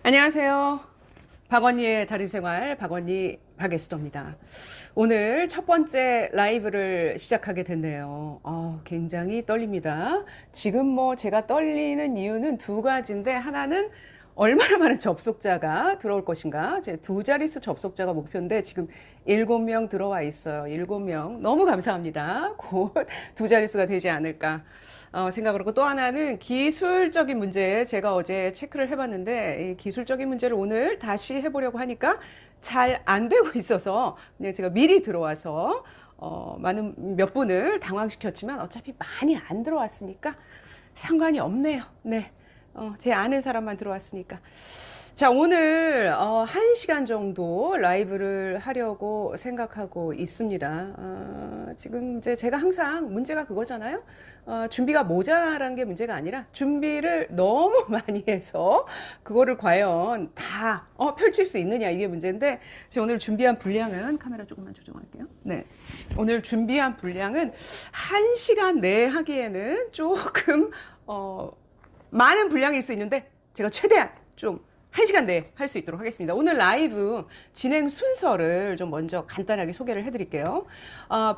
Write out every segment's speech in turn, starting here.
안녕하세요. 박언니의 다리생활 박언니 박에스더입니다. 오늘 첫 번째 라이브를 시작하게 됐네요. 굉장히 떨립니다. 지금 제가 떨리는 이유는 두 가지인데, 하나는 얼마나 많은 접속자가 들어올 것인가. 제 두 자릿수 접속자가 목표인데 지금 7명 들어와 있어요. 7명. 너무 감사합니다. 곧 두 자릿수가 되지 않을까 생각을 하고, 또 하나는 기술적인 문제, 제가 어제 체크를 해봤는데 이 기술적인 문제를 오늘 다시 해보려고 하니까 잘 안 되고 있어서 그냥 제가 미리 들어와서 많은 몇 분을 당황시켰지만 어차피 많이 안 들어왔으니까 상관이 없네요. 네. 제 아는 사람만 들어왔으니까. 자, 오늘 1시간 정도 라이브를 하려고 생각하고 있습니다. 지금 이제 제가 항상 문제가 그거잖아요. 준비가 모자란 게 문제가 아니라 준비를 너무 많이 해서 그거를 과연 다 펼칠 수 있느냐, 이게 문제인데, 제가 오늘 준비한 분량은, 카메라 조금만 조정할게요. 네. 오늘 준비한 분량은 1시간 내에 하기에는 조금 많은 분량일 수 있는데 제가 최대한 좀 1시간 내에 할 수 있도록 하겠습니다. 오늘 라이브 진행 순서를 좀 먼저 간단하게 소개를 해드릴게요.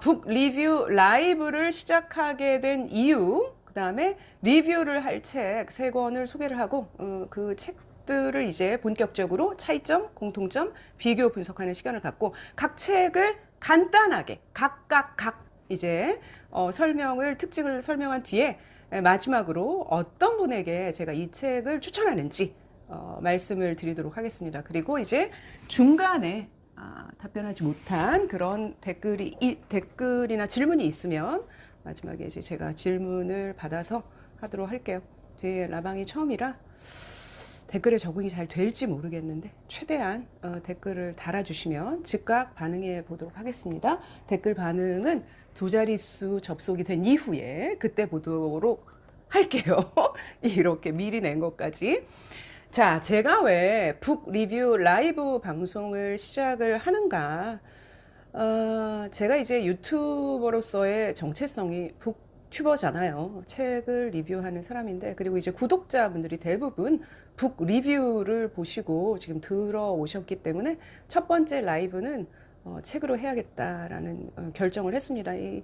북 리뷰 라이브를 시작하게 된 이유, 그 다음에 리뷰를 할 책 3권을 소개를 하고, 그 책들을 이제 본격적으로 차이점, 공통점, 비교 분석하는 시간을 갖고, 각 책을 간단하게 각각 이제 특징을 설명한 뒤에 마지막으로 어떤 분에게 제가 이 책을 추천하는지 말씀을 드리도록 하겠습니다. 그리고 이제 중간에 답변하지 못한 그런 댓글이나 질문이 있으면 마지막에 이제 제가 질문을 받아서 하도록 할게요. 제 라방이 처음이라 댓글에 적응이 잘 될지 모르겠는데 최대한 댓글을 달아주시면 즉각 반응해 보도록 하겠습니다. 댓글 반응은 두 자릿수 접속이 된 이후에 그때 보도록 할게요. 이렇게 미리 낸 것까지. 자, 제가 왜 북 리뷰 라이브 방송을 시작을 하는가. 제가 이제 유튜버로서의 정체성이 북튜버잖아요. 책을 리뷰하는 사람인데, 그리고 이제 구독자분들이 대부분 북 리뷰를 보시고 지금 들어오셨기 때문에 첫 번째 라이브는 책으로 해야겠다라는 결정을 했습니다. 이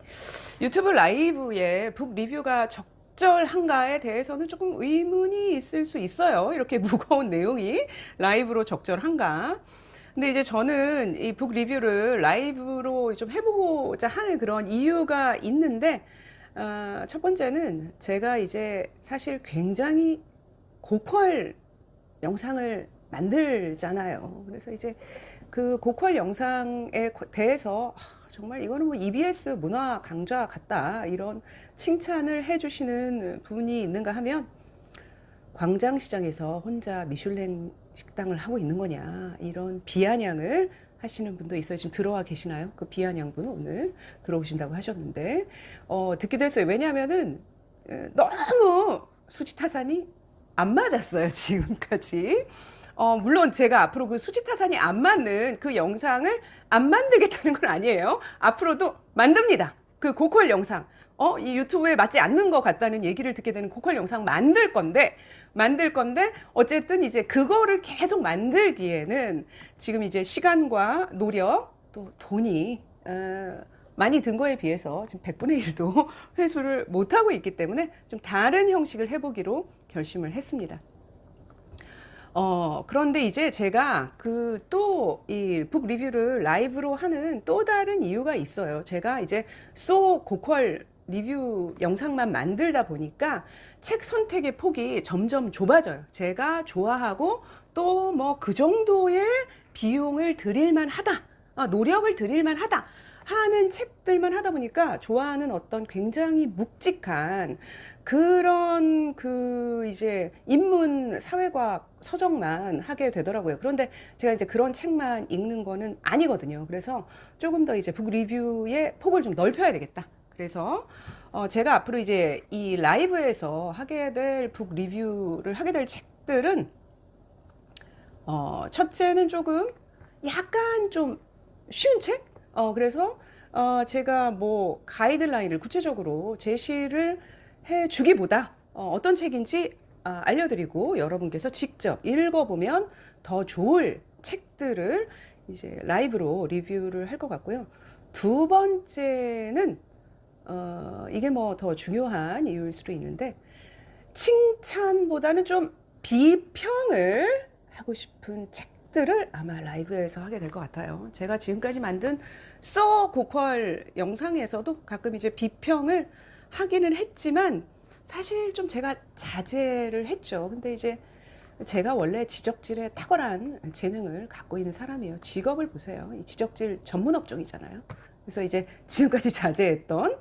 유튜브 라이브에 북 리뷰가 적절한가에 대해서는 조금 의문이 있을 수 있어요. 이렇게 무거운 내용이 라이브로 적절한가. 근데 이제 저는 이 북 리뷰를 라이브로 좀 해보고자 하는 그런 이유가 있는데, 첫 번째는 제가 이제 사실 굉장히 고퀄 영상을 만들잖아요. 그래서 이제 그 고퀄 영상에 대해서 정말 이거는 EBS 문화 강좌 같다, 이런 칭찬을 해주시는 분이 있는가 하면, 광장시장에서 혼자 미슐랭 식당을 하고 있는 거냐, 이런 비아냥을 하시는 분도 있어요. 지금 들어와 계시나요? 그 비아냥 분 오늘 들어오신다고 하셨는데, 듣기도 했어요. 왜냐하면은 너무 수지타산이 안 맞았어요, 지금까지. 물론 제가 앞으로 그 수지타산이 안 맞는 그 영상을 안 만들겠다는 건 아니에요. 앞으로도 만듭니다. 그 고퀄 영상. 이 유튜브에 맞지 않는 것 같다는 얘기를 듣게 되는 고퀄 영상 만들 건데, 어쨌든 이제 그거를 계속 만들기에는 지금 이제 시간과 노력, 또 돈이, 많이 든 거에 비해서 지금 100분의 1도 회수를 못하고 있기 때문에 좀 다른 형식을 해보기로 결심을 했습니다. 그런데 이제 제가 이 북 리뷰를 라이브로 하는 또 다른 이유가 있어요. 제가 이제 고퀄 리뷰 영상만 만들다 보니까 책 선택의 폭이 점점 좁아져요. 제가 좋아하고 또 그 정도의 비용을 들일만 하다, 노력을 들일만 하다 하는 책들만 하다 보니까 좋아하는 어떤 굉장히 묵직한 그런 이제 인문 사회과학 서적만 하게 되더라고요. 그런데 제가 이제 그런 책만 읽는 거는 아니거든요. 그래서 조금 더 이제 북 리뷰의 폭을 좀 넓혀야 되겠다. 그래서 제가 앞으로 이제 이 라이브에서 하게 될 북 리뷰를 하게 될 책들은, 첫째는 조금 약간 좀 쉬운 책? 그래서 제가 가이드라인을 구체적으로 제시를 해 주기보다 어떤 책인지 알려드리고 여러분께서 직접 읽어보면 더 좋을 책들을 이제 라이브로 리뷰를 할 것 같고요. 두 번째는 이게 뭐 더 중요한 이유일 수도 있는데 칭찬보다는 좀 비평을 하고 싶은 책들을 아마 라이브에서 하게 될 것 같아요. 제가 지금까지 만든 고퀄 영상에서도 가끔 이제 비평을 하기는 했지만 사실 좀 제가 자제를 했죠. 근데 이제 제가 원래 지적질에 탁월한 재능을 갖고 있는 사람이에요. 직업을 보세요. 이 지적질 전문 업종이잖아요. 그래서 이제 지금까지 자제했던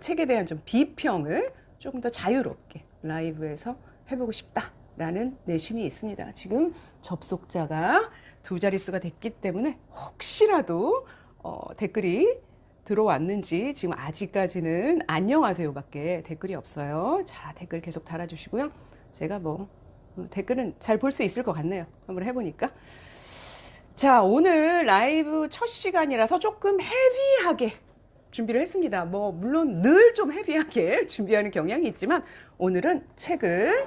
책에 대한 좀 비평을 조금 더 자유롭게 라이브에서 해보고 싶다라는 내심이 있습니다. 지금 접속자가 2자릿수가 됐기 때문에 혹시라도 댓글이 들어왔는지 지금 아직까지는 안녕하세요밖에 댓글이 없어요. 자, 댓글 계속 달아주시고요. 제가 뭐 댓글은 잘 볼 수 있을 것 같네요. 한번 해보니까. 자, 오늘 라이브 첫 시간이라서 조금 헤비하게 준비를 했습니다. 뭐 물론 늘 좀 헤비하게 준비하는 경향이 있지만 오늘은 책을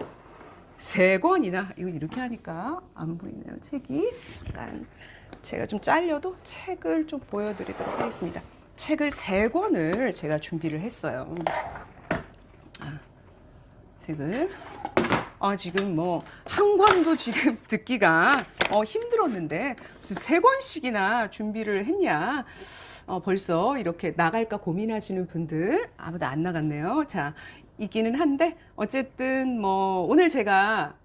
3권이나, 이거 이렇게 하니까 안 보이네요. 책이 잠깐 제가 좀 잘려도 책을 좀 보여드리도록 하겠습니다. 책을 3권을 제가 준비를 했어요. 책을 지금 뭐 한 권도 지금 듣기가 힘들었는데 무슨 3권씩이나 준비를 했냐. 벌써 이렇게 나갈까 고민하시는 분들 아무도 안 나갔네요. 자, 있기는 한데 어쨌든 뭐 오늘 제가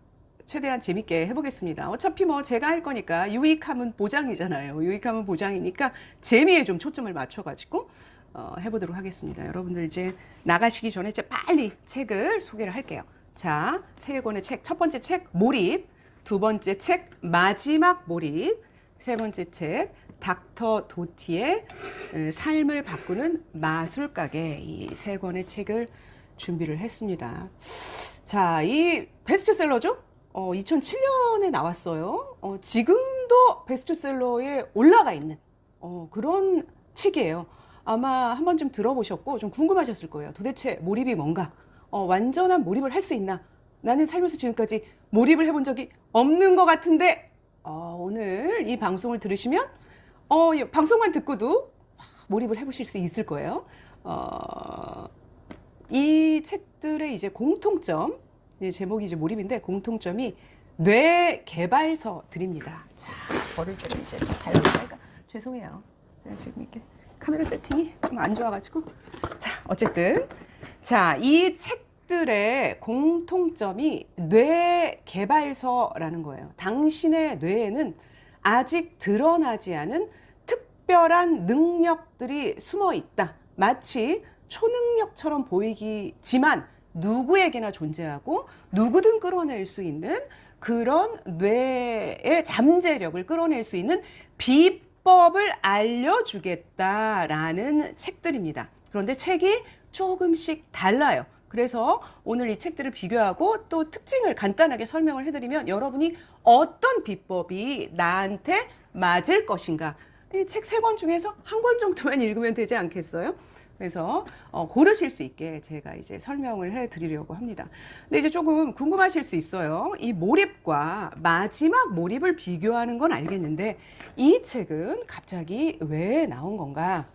최대한 재밌게 해보겠습니다. 어차피 뭐 제가 할 거니까 유익함은 보장이잖아요. 유익함은 보장이니까 재미에 좀 초점을 맞춰가지고 해보도록 하겠습니다. 여러분들 이제 나가시기 전에 이제 빨리 책을 소개를 할게요. 자, 3권의 책, 첫 번째 책 몰입, 두 번째 책 마지막 몰입, 세 번째 책 닥터 도티의 삶을 바꾸는 마술가게, 이 3권의 책을 준비를 했습니다. 자, 이 베스트셀러죠? 2007년에 나왔어요. 지금도 베스트셀러에 올라가 있는 그런 책이에요. 아마 한 번쯤 들어보셨고 좀 궁금하셨을 거예요. 도대체 몰입이 뭔가? 완전한 몰입을 할 수 있나? 나는 살면서 지금까지 몰입을 해본 적이 없는 것 같은데 오늘 이 방송을 들으시면 방송만 듣고도 몰입을 해보실 수 있을 거예요. 이 책들의 이제 공통점, 제목이 이제 몰입인데 공통점이 뇌 개발서들입니다. 자, 버릴 때는 이제 잘 나올까? 죄송해요. 제가 지금 이렇게 카메라 세팅이 좀 안 좋아가지고. 자, 어쨌든. 자, 이 책들의 공통점이 뇌 개발서라는 거예요. 당신의 뇌에는 아직 드러나지 않은 특별한 능력들이 숨어 있다. 마치 초능력처럼 보이지만 누구에게나 존재하고 누구든 끌어낼 수 있는 그런 뇌의 잠재력을 끌어낼 수 있는 비법을 알려주겠다라는 책들입니다. 그런데 책이 조금씩 달라요. 그래서 오늘 이 책들을 비교하고 또 특징을 간단하게 설명을 해드리면 여러분이 어떤 비법이 나한테 맞을 것인가. 이 책 3권 중에서 한 권 정도만 읽으면 되지 않겠어요? 그래서 고르실 수 있게 제가 이제 설명을 해드리려고 합니다. 근데 이제 조금 궁금하실 수 있어요. 이 몰입과 마지막 몰입을 비교하는 건 알겠는데 이 책은 갑자기 왜 나온 건가?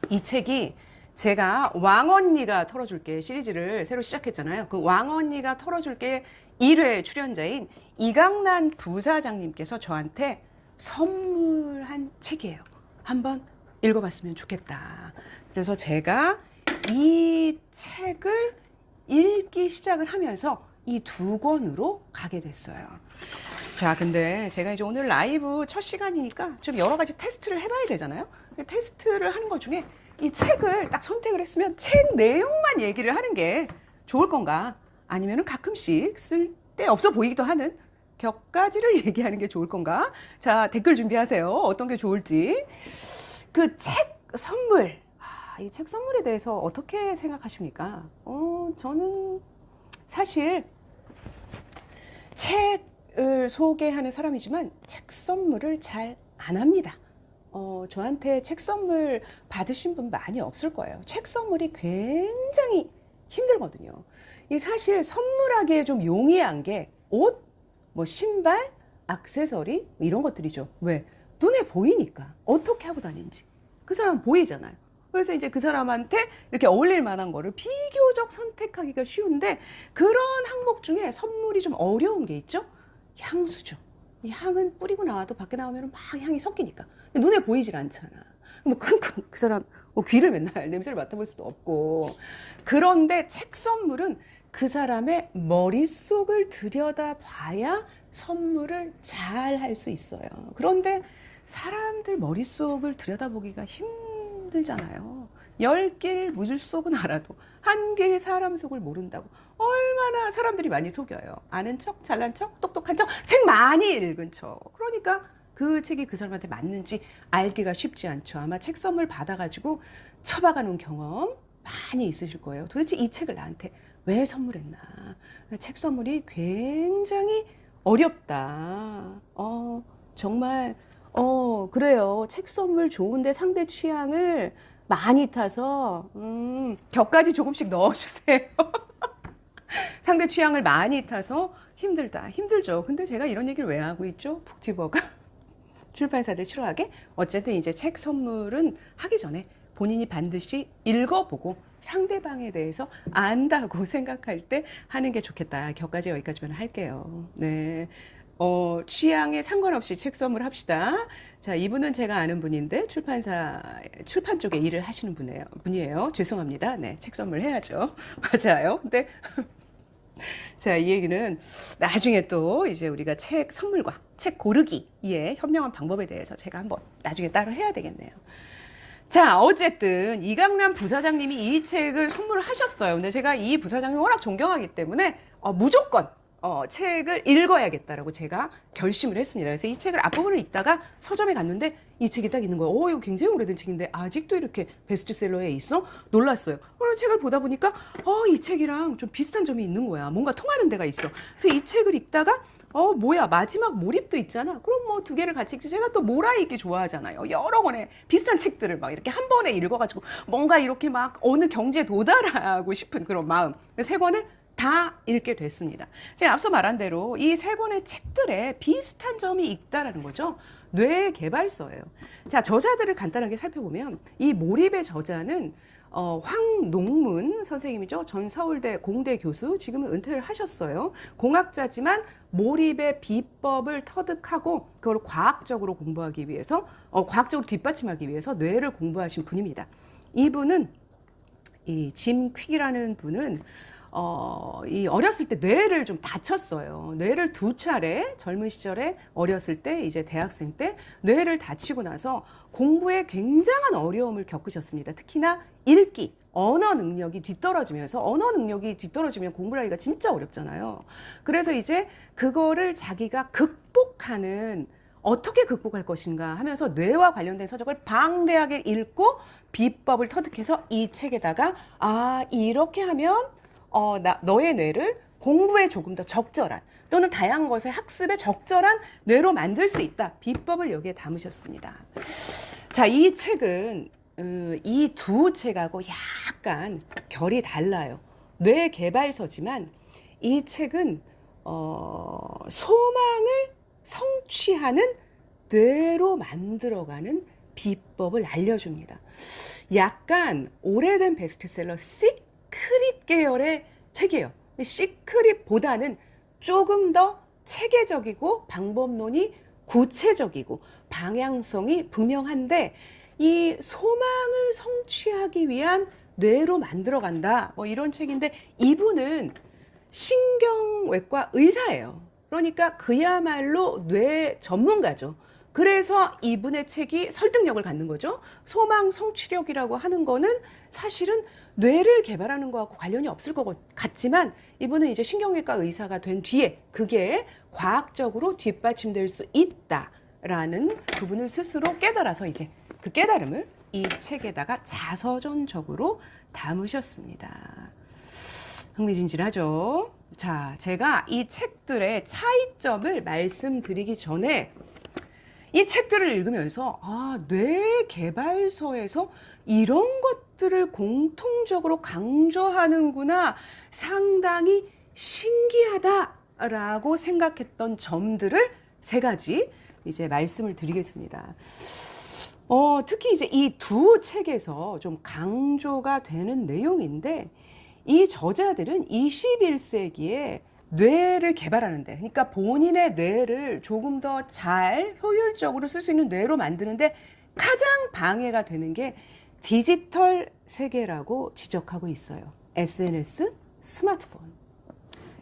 이 책이 제가 왕언니가 털어줄게 시리즈를 새로 시작했잖아요. 그 왕언니가 털어줄게 1회 출연자인 이강란 부사장님께서 저한테 선물한 책이에요. 한번 읽어봤으면 좋겠다. 그래서 제가 이 책을 읽기 시작을 하면서 이 2권으로 가게 됐어요. 자, 근데 제가 이제 오늘 라이브 첫 시간이니까 좀 여러 가지 테스트를 해봐야 되잖아요. 테스트를 하는 것 중에 이 책을 딱 선택을 했으면 책 내용만 얘기를 하는 게 좋을 건가? 아니면 가끔씩 쓸데없어 보이기도 하는 격가지를 얘기하는 게 좋을 건가? 자, 댓글 준비하세요. 어떤 게 좋을지. 그 책 선물. 이 책 선물에 대해서 어떻게 생각하십니까? 저는 사실 책을 소개하는 사람이지만 책 선물을 잘 안 합니다. 저한테 책 선물 받으신 분 많이 없을 거예요. 책 선물이 굉장히 힘들거든요. 이 사실 선물하기에 좀 용이한 게 옷, 뭐 신발, 액세서리 이런 것들이죠. 왜? 눈에 보이니까 어떻게 하고 다니는지 그 사람 보이잖아요. 그래서 이제 그 사람한테 이렇게 어울릴 만한 거를 비교적 선택하기가 쉬운데 그런 항목 중에 선물이 좀 어려운 게 있죠. 향수죠. 이 향은 뿌리고 나와도 밖에 나오면 막 향이 섞이니까 눈에 보이질 않잖아. 뭐 그 사람 뭐 귀를 맨날 냄새를 맡아볼 수도 없고. 그런데 책 선물은 그 사람의 머릿속을 들여다봐야 선물을 잘 할 수 있어요. 그런데 사람들 머릿속을 들여다보기가 힘들잖아요. 10길 물속은 알아도 한 길 사람 속을 모른다고 얼마나 사람들이 많이 속여요. 아는 척, 잘난 척, 똑똑한 척, 책 많이 읽은 척. 그러니까 그 책이 그 사람한테 맞는지 알기가 쉽지 않죠. 아마 책 선물 받아가지고 처박아 놓은 경험 많이 있으실 거예요. 도대체 이 책을 나한테 왜 선물했나. 책 선물이 굉장히 어렵다. 정말 그래요. 책 선물 좋은데 상대 취향을 많이 타서 격까지 조금씩 넣어주세요. 상대 취향을 많이 타서 힘들다. 힘들죠. 근데 제가 이런 얘기를 왜 하고 있죠? 북튜버가 출판사들 싫어하게? 어쨌든 이제 책 선물은 하기 전에 본인이 반드시 읽어보고 상대방에 대해서 안다고 생각할 때 하는 게 좋겠다. 격까지 여기까지만 할게요. 네. 취향에 상관없이 책 선물합시다. 자, 이분은 제가 아는 분인데 출판 쪽에 일을 하시는 분이에요. 죄송합니다. 네, 책 선물 해야죠. 맞아요. 근데 자, 이 얘기는 나중에 또 이제 우리가 책 선물과 책 고르기의 현명한 방법에 대해서 제가 한번 나중에 따로 해야 되겠네요. 자, 어쨌든 이강남 부사장님이 이 책을 선물을 하셨어요. 근데 제가 이 부사장님 워낙 존경하기 때문에 무조건 책을 읽어야겠다라고 제가 결심을 했습니다. 그래서 이 책을 앞부분을 읽다가 서점에 갔는데 이 책이 딱 있는 거예요. 이거 굉장히 오래된 책인데 아직도 이렇게 베스트셀러에 있어? 놀랐어요. 그래서 책을 보다 보니까 이 책이랑 좀 비슷한 점이 있는 거야. 뭔가 통하는 데가 있어. 그래서 이 책을 읽다가 뭐야, 마지막 몰입도 있잖아. 그럼 뭐 두 개를 같이 읽지. 제가 또 몰아읽기 좋아하잖아요. 여러 권의 비슷한 책들을 막 이렇게 한 번에 읽어가지고 뭔가 이렇게 막 어느 경지에 도달하고 싶은 그런 마음. 세 권을 다 읽게 됐습니다. 제가 앞서 말한 대로 이 세 권의 책들에 비슷한 점이 있다라는 거죠. 뇌 개발서예요. 자, 저자들을 간단하게 살펴보면 이 몰입의 저자는 황농문 선생님이죠. 전 서울대 공대 교수, 지금은 은퇴를 하셨어요. 공학자지만 몰입의 비법을 터득하고 그걸 과학적으로 공부하기 위해서, 과학적으로 뒷받침하기 위해서 뇌를 공부하신 분입니다. 이분은 이 짐 퀵이라는 분은 이 어렸을 때 뇌를 좀 다쳤어요. 뇌를 2차례 젊은 시절에 어렸을 때 이제 대학생 때 뇌를 다치고 나서 공부에 굉장한 어려움을 겪으셨습니다. 특히나 읽기, 언어 능력이 뒤떨어지면서 언어 능력이 뒤떨어지면 공부를 하기가 진짜 어렵잖아요. 그래서 이제 그거를 자기가 극복하는 어떻게 극복할 것인가 하면서 뇌와 관련된 서적을 방대하게 읽고 비법을 터득해서 이 책에다가 이렇게 하면 너의 뇌를 공부에 조금 더 적절한 또는 다양한 것의 학습에 적절한 뇌로 만들 수 있다. 비법을 여기에 담으셨습니다. 자, 이 책은 이 두 책하고 약간 결이 달라요. 뇌 개발서지만 이 책은 소망을 성취하는 뇌로 만들어가는 비법을 알려줍니다. 약간 오래된 베스트셀러 시크릿 계열의 책이에요. 시크릿보다는 조금 더 체계적이고 방법론이 구체적이고 방향성이 분명한데 이 소망을 성취하기 위한 뇌로 만들어간다. 뭐 이런 책인데 이분은 신경외과 의사예요. 그러니까 그야말로 뇌 전문가죠. 그래서 이분의 책이 설득력을 갖는 거죠. 소망 성취력이라고 하는 거는 사실은 뇌를 개발하는 거하고 관련이 없을 것 같지만 이분은 이제 신경외과 의사가 된 뒤에 그게 과학적으로 뒷받침될 수 있다라는 부분을 스스로 깨달아서 이제 그 깨달음을 이 책에다가 자서전적으로 담으셨습니다. 흥미진진하죠? 자, 제가 이 책들의 차이점을 말씀드리기 전에 이 책들을 읽으면서 뇌 개발서에서 이런 것들을 공통적으로 강조하는구나. 상당히 신기하다라고 생각했던 점들을 세 가지 이제 말씀을 드리겠습니다. 특히 이제 이 두 책에서 좀 강조가 되는 내용인데, 이 저자들은 21세기에 뇌를 개발하는데, 그러니까 본인의 뇌를 조금 더 잘 효율적으로 쓸 수 있는 뇌로 만드는데 가장 방해가 되는 게 디지털 세계라고 지적하고 있어요. SNS, 스마트폰.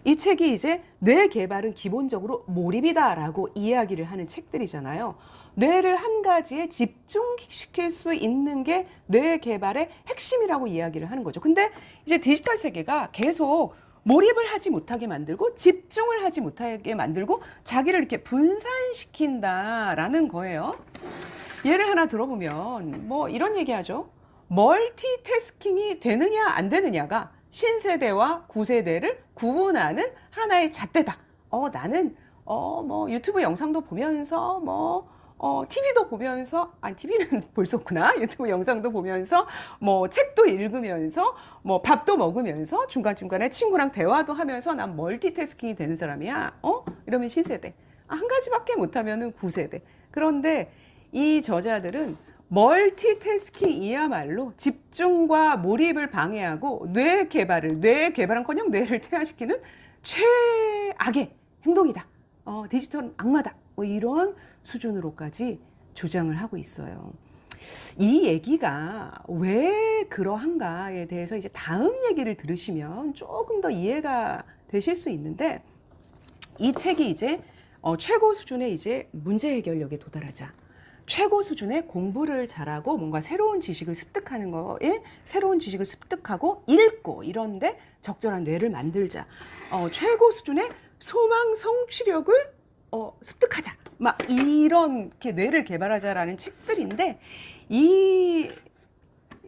이 책이 이제 뇌 개발은 기본적으로 몰입이다라고 이야기를 하는 책들이잖아요. 뇌를 한 가지에 집중시킬 수 있는 게 뇌 개발의 핵심이라고 이야기를 하는 거죠. 근데 이제 디지털 세계가 계속 몰입을 하지 못하게 만들고 집중을 하지 못하게 만들고 자기를 이렇게 분산시킨다라는 거예요. 예를 하나 들어보면 뭐 이런 얘기하죠. 멀티태스킹이 되느냐 안 되느냐가 신세대와 구세대를 구분하는 하나의 잣대다. 나는 뭐 유튜브 영상도 보면서 TV도 보면서, TV는 볼 수 없구나. 유튜브 영상도 보면서, 뭐, 책도 읽으면서, 뭐, 밥도 먹으면서, 중간중간에 친구랑 대화도 하면서, 난 멀티태스킹이 되는 사람이야. 이러면 신세대. 한 가지밖에 못하면은 구세대. 그런데 이 저자들은 멀티태스킹이야말로 집중과 몰입을 방해하고 뇌 개발은커녕 뇌를 퇴화시키는 최악의 행동이다. 디지털 악마다. 뭐 이런 수준으로까지 주장을 하고 있어요. 이 얘기가 왜 그러한가에 대해서 이제 다음 얘기를 들으시면 조금 더 이해가 되실 수 있는데, 이 책이 이제 최고 수준의 이제 문제 해결력에 도달하자. 최고 수준의 공부를 잘하고 뭔가 새로운 지식을 습득하는 거에 새로운 지식을 습득하고 읽고 이런데 적절한 뇌를 만들자. 최고 수준의 소망 성취력을 습득하자. 막 이렇게 뇌를 개발하자라는 책들인데, 이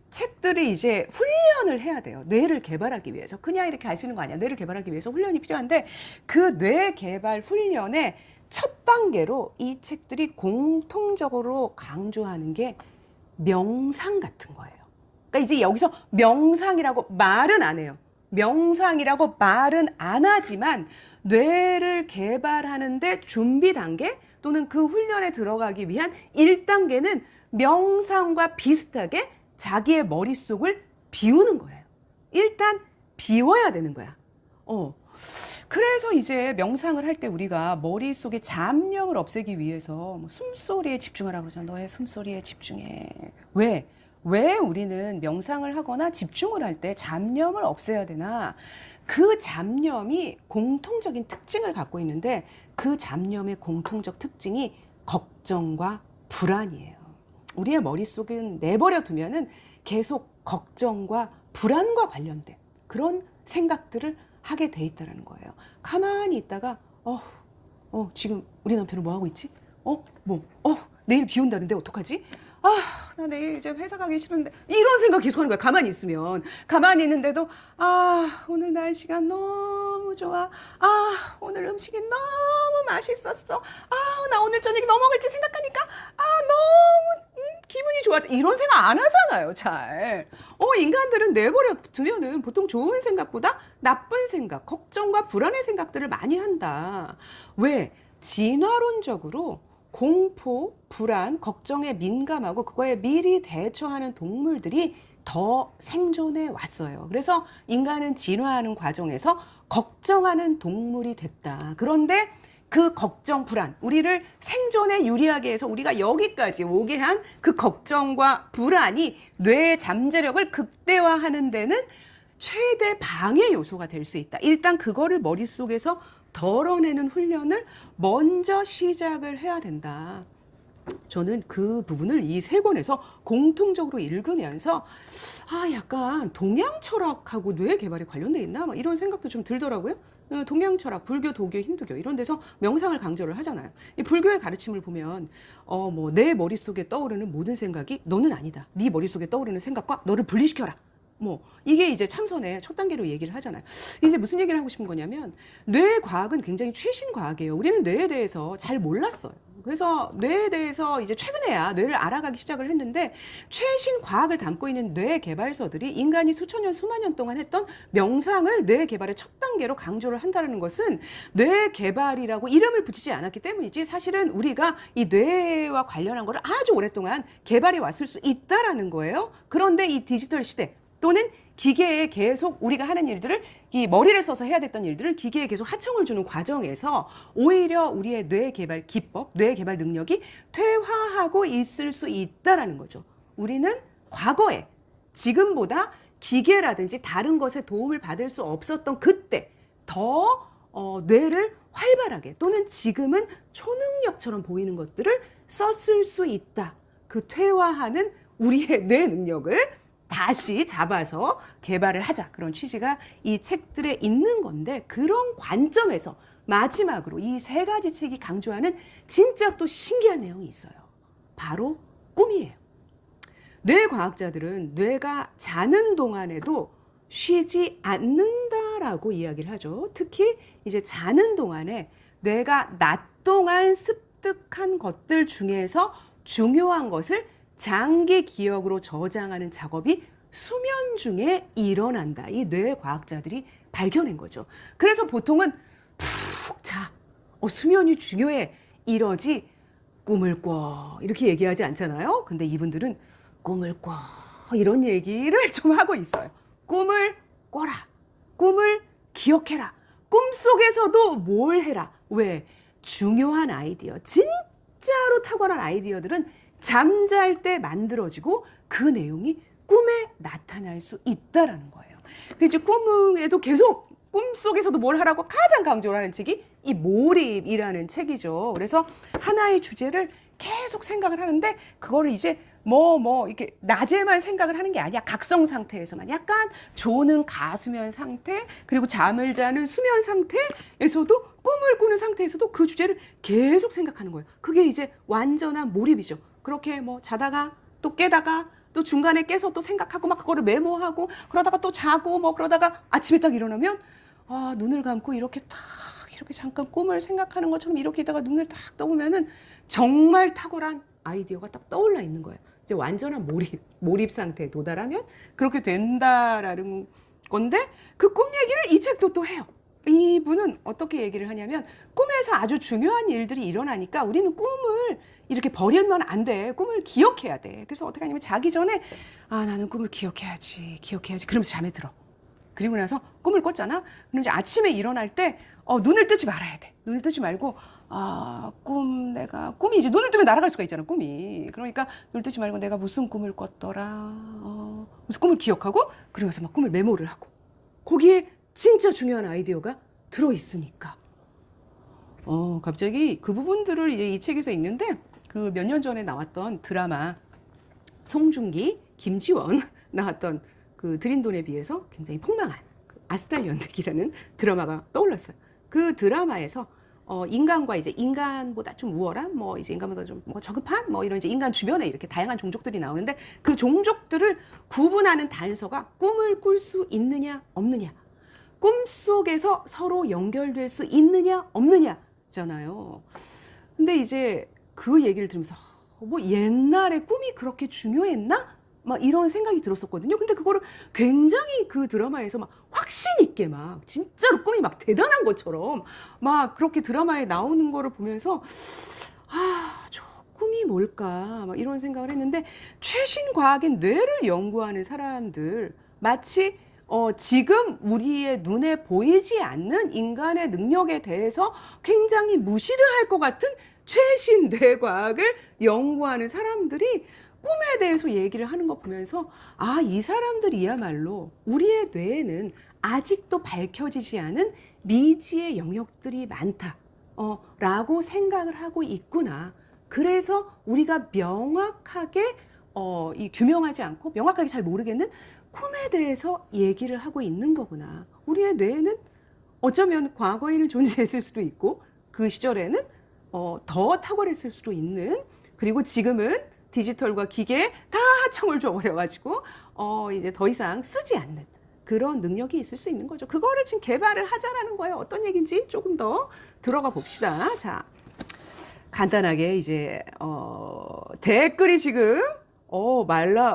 책들이 이제 훈련을 해야 돼요. 뇌를 개발하기 위해서. 그냥 이렇게 하시는 거 아니야. 뇌를 개발하기 위해서 훈련이 필요한데, 그 뇌 개발 훈련의 첫 단계로 이 책들이 공통적으로 강조하는 게 명상 같은 거예요. 그러니까 이제 여기서 명상이라고 말은 안 해요. 명상이라고 말은 안 하지만 뇌를 개발하는데 준비 단계 또는 그 훈련에 들어가기 위한 1단계는 명상과 비슷하게 자기의 머릿속을 비우는 거예요. 일단 비워야 되는 거야. 그래서 이제 명상을 할 때 우리가 머릿속에 잡념을 없애기 위해서 숨소리에 집중하라고 그러잖아. 너의 숨소리에 집중해. 왜 우리는 명상을 하거나 집중을 할 때 잡념을 없애야 되나? 그 잡념이 공통적인 특징을 갖고 있는데, 그 잡념의 공통적 특징이 걱정과 불안이에요. 우리의 머릿속은 내버려 두면은 계속 걱정과 불안과 관련된 그런 생각들을 하게 돼 있다는 거예요. 가만히 있다가 지금 우리 남편은 뭐 하고 있지? 내일 비 온다는데 어떡하지? 나 내일 이제 회사 가기 싫은데, 이런 생각 계속 하는 거야. 가만히 있으면. 가만히 있는데도 오늘 날씨가 너무 좋아. 오늘 음식이 너무 맛있었어. 나 오늘 저녁에 뭐 먹을지 생각하니까 너무 기분이 좋아져. 이런 생각 안 하잖아요, 잘. 인간들은 내버려 두면은 보통 좋은 생각보다 나쁜 생각, 걱정과 불안의 생각들을 많이 한다. 왜? 진화론적으로 공포, 불안, 걱정에 민감하고 그거에 미리 대처하는 동물들이 더 생존해 왔어요. 그래서 인간은 진화하는 과정에서 걱정하는 동물이 됐다. 그런데 그 걱정, 불안, 우리를 생존에 유리하게 해서 우리가 여기까지 오게 한 그 걱정과 불안이 뇌의 잠재력을 극대화하는 데는 최대 방해 요소가 될 수 있다. 일단 그거를 머릿속에서 덜어내는 훈련을 먼저 시작을 해야 된다. 저는 그 부분을 이 세 권에서 공통적으로 읽으면서 약간 동양 철학하고 뇌 개발에 관련돼 있나? 막 이런 생각도 좀 들더라고요. 동양 철학, 불교, 도교, 힌두교 이런 데서 명상을 강조를 하잖아요. 이 불교의 가르침을 보면 내 머릿속에 떠오르는 모든 생각이 너는 아니다. 네 머릿속에 떠오르는 생각과 너를 분리시켜라. 뭐 이게 이제 참선의 첫 단계로 얘기를 하잖아요. 이제 무슨 얘기를 하고 싶은 거냐면 뇌 과학은 굉장히 최신 과학이에요. 우리는 뇌에 대해서 잘 몰랐어요. 그래서 뇌에 대해서 이제 최근에야 뇌를 알아가기 시작을 했는데 최신 과학을 담고 있는 뇌 개발서들이 인간이 수천 년, 수만 년 동안 했던 명상을 뇌 개발의 첫 단계로 강조를 한다는 것은 뇌 개발이라고 이름을 붙이지 않았기 때문이지 사실은 우리가 이 뇌와 관련한 거를 아주 오랫동안 개발해 왔을 수 있다라는 거예요. 그런데 이 디지털 시대 또는 기계에 계속 우리가 하는 일들을 이 머리를 써서 해야 됐던 일들을 기계에 계속 하청을 주는 과정에서 오히려 우리의 뇌 개발 기법, 뇌 개발 능력이 퇴화하고 있을 수 있다라는 거죠. 우리는 과거에 지금보다 기계라든지 다른 것에 도움을 받을 수 없었던 그때 더 뇌를 활발하게 또는 지금은 초능력처럼 보이는 것들을 썼을 수 있다. 그 퇴화하는 우리의 뇌 능력을 다시 잡아서 개발을 하자. 그런 취지가 이 책들에 있는 건데 그런 관점에서 마지막으로 이 세 가지 책이 강조하는 진짜 또 신기한 내용이 있어요. 바로 꿈이에요. 뇌과학자들은 뇌가 자는 동안에도 쉬지 않는다라고 이야기를 하죠. 특히 이제 자는 동안에 뇌가 낮 동안 습득한 것들 중에서 중요한 것을 장기 기억으로 저장하는 작업이 수면 중에 일어난다. 이 뇌과학자들이 발견한 거죠. 그래서 보통은 푹 자. 수면이 중요해. 이러지 꿈을 꿔. 이렇게 얘기하지 않잖아요. 근데 이분들은 꿈을 꿔. 이런 얘기를 좀 하고 있어요. 꿈을 꿔라. 꿈을 기억해라. 꿈속에서도 뭘 해라. 왜? 중요한 아이디어. 진짜로 탁월한 아이디어들은 잠잘 때 만들어지고 그 내용이 꿈에 나타날 수 있다라는 거예요. 그래서 꿈에도 계속 꿈속에서도 뭘 하라고 가장 강조를 하는 책이 이 몰입이라는 책이죠. 그래서 하나의 주제를 계속 생각을 하는데 그거를 이제 이렇게 낮에만 생각을 하는 게 아니야. 각성 상태에서만 약간 조는 가수면 상태 그리고 잠을 자는 수면 상태에서도 꿈을 꾸는 상태에서도 그 주제를 계속 생각하는 거예요. 그게 이제 완전한 몰입이죠. 그렇게 자다가 또 깨다가 또 중간에 깨서 또 생각하고 막 그거를 메모하고 그러다가 또 자고 그러다가 아침에 딱 일어나면 눈을 감고 이렇게 잠깐 꿈을 생각하는 것처럼 이렇게 있다가 눈을 딱 떠보면은 정말 탁월한 아이디어가 딱 떠올라 있는 거예요. 이제 완전한 몰입 상태에 도달하면 그렇게 된다라는 건데 그 꿈 얘기를 이 책도 또 해요. 이분은 어떻게 얘기를 하냐면 꿈에서 아주 중요한 일들이 일어나니까 우리는 꿈을 이렇게 버리면 안 돼. 꿈을 기억해야 돼. 그래서 어떻게 하냐면 자기 전에 나는 꿈을 기억해야지. 그러면서 잠에 들어. 그리고 나서 꿈을 꿨잖아. 그럼 이제 아침에 일어날 때 눈을 뜨지 말아야 돼. 눈을 뜨지 말고 꿈이 이제 눈을 뜨면 날아갈 수가 있잖아. 꿈이. 그러니까 눈을 뜨지 말고 내가 무슨 꿈을 꿨더라. 무슨 꿈을 기억하고 그리고 나서 막 꿈을 메모를 하고 거기에 진짜 중요한 아이디어가 들어있으니까. 갑자기 그 부분들을 이제 이 책에서 읽는데 그 몇 년 전에 나왔던 드라마 송중기, 김지원 나왔던 그 들인 돈에 비해서 굉장히 폭망한 아스탈 연극이라는 드라마가 떠올랐어요. 그 드라마에서 인간과 이제 인간보다 좀 우월한 이제 인간보다 좀 저급한 이런 이제 인간 주변에 이렇게 다양한 종족들이 나오는데 그 종족들을 구분하는 단서가 꿈을 꿀 수 있느냐 없느냐, 꿈속에서 서로 연결될 수 있느냐 없느냐잖아요. 근데 이제 그 얘기를 들으면서 옛날에 꿈이 그렇게 중요했나? 막 이런 생각이 들었었거든요. 근데 그거를 굉장히 그 드라마에서 막 확신 있게 막 진짜로 꿈이 막 대단한 것처럼 막 그렇게 드라마에 나오는 거를 보면서 저 꿈이 뭘까? 막 이런 생각을 했는데 최신 과학의 뇌를 연구하는 사람들 마치 지금 우리의 눈에 보이지 않는 인간의 능력에 대해서 굉장히 무시를 할 것 같은 최신 뇌과학을 연구하는 사람들이 꿈에 대해서 얘기를 하는 거 보면서 이 사람들이야말로 우리의 뇌에는 아직도 밝혀지지 않은 미지의 영역들이 많다 라고 생각을 하고 있구나. 그래서 우리가 명확하게 규명하지 않고 명확하게 잘 모르겠는 꿈에 대해서 얘기를 하고 있는 거구나. 우리의 뇌에는 어쩌면 과거에는 존재했을 수도 있고 그 시절에는 더 탁월했을 수도 있는, 그리고 지금은 디지털과 기계에 다 하청을 줘버려가지고 이제 더 이상 쓰지 않는 그런 능력이 있을 수 있는 거죠. 그거를 지금 개발을 하자라는 거예요. 어떤 얘기인지 조금 더 들어가 봅시다. 자, 간단하게 이제 댓글이 지금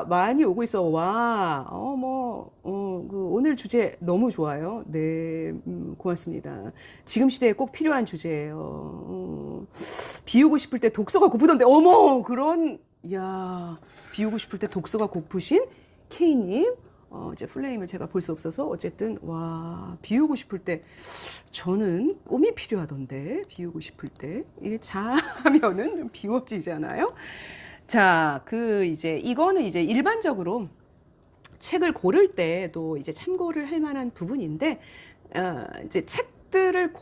많이 오고 있어. 와, 오늘 주제 너무 좋아요. 네, 고맙습니다. 지금 시대에 꼭 필요한 주제예요. 비우고 싶을 때 독서가 고프던데, 비우고 싶을 때 독서가 고프신 K님, 이제 플레임을 제가 볼 수 없어서 어쨌든 비우고 싶을 때 저는 꿈이 필요하던데 비우고 싶을 때 이게 자면은 좀 비워지잖아요. 자, 이거는 이제 일반적으로 책을 고를 때도 이제 참고를 할 만한 부분인데, 이제 책의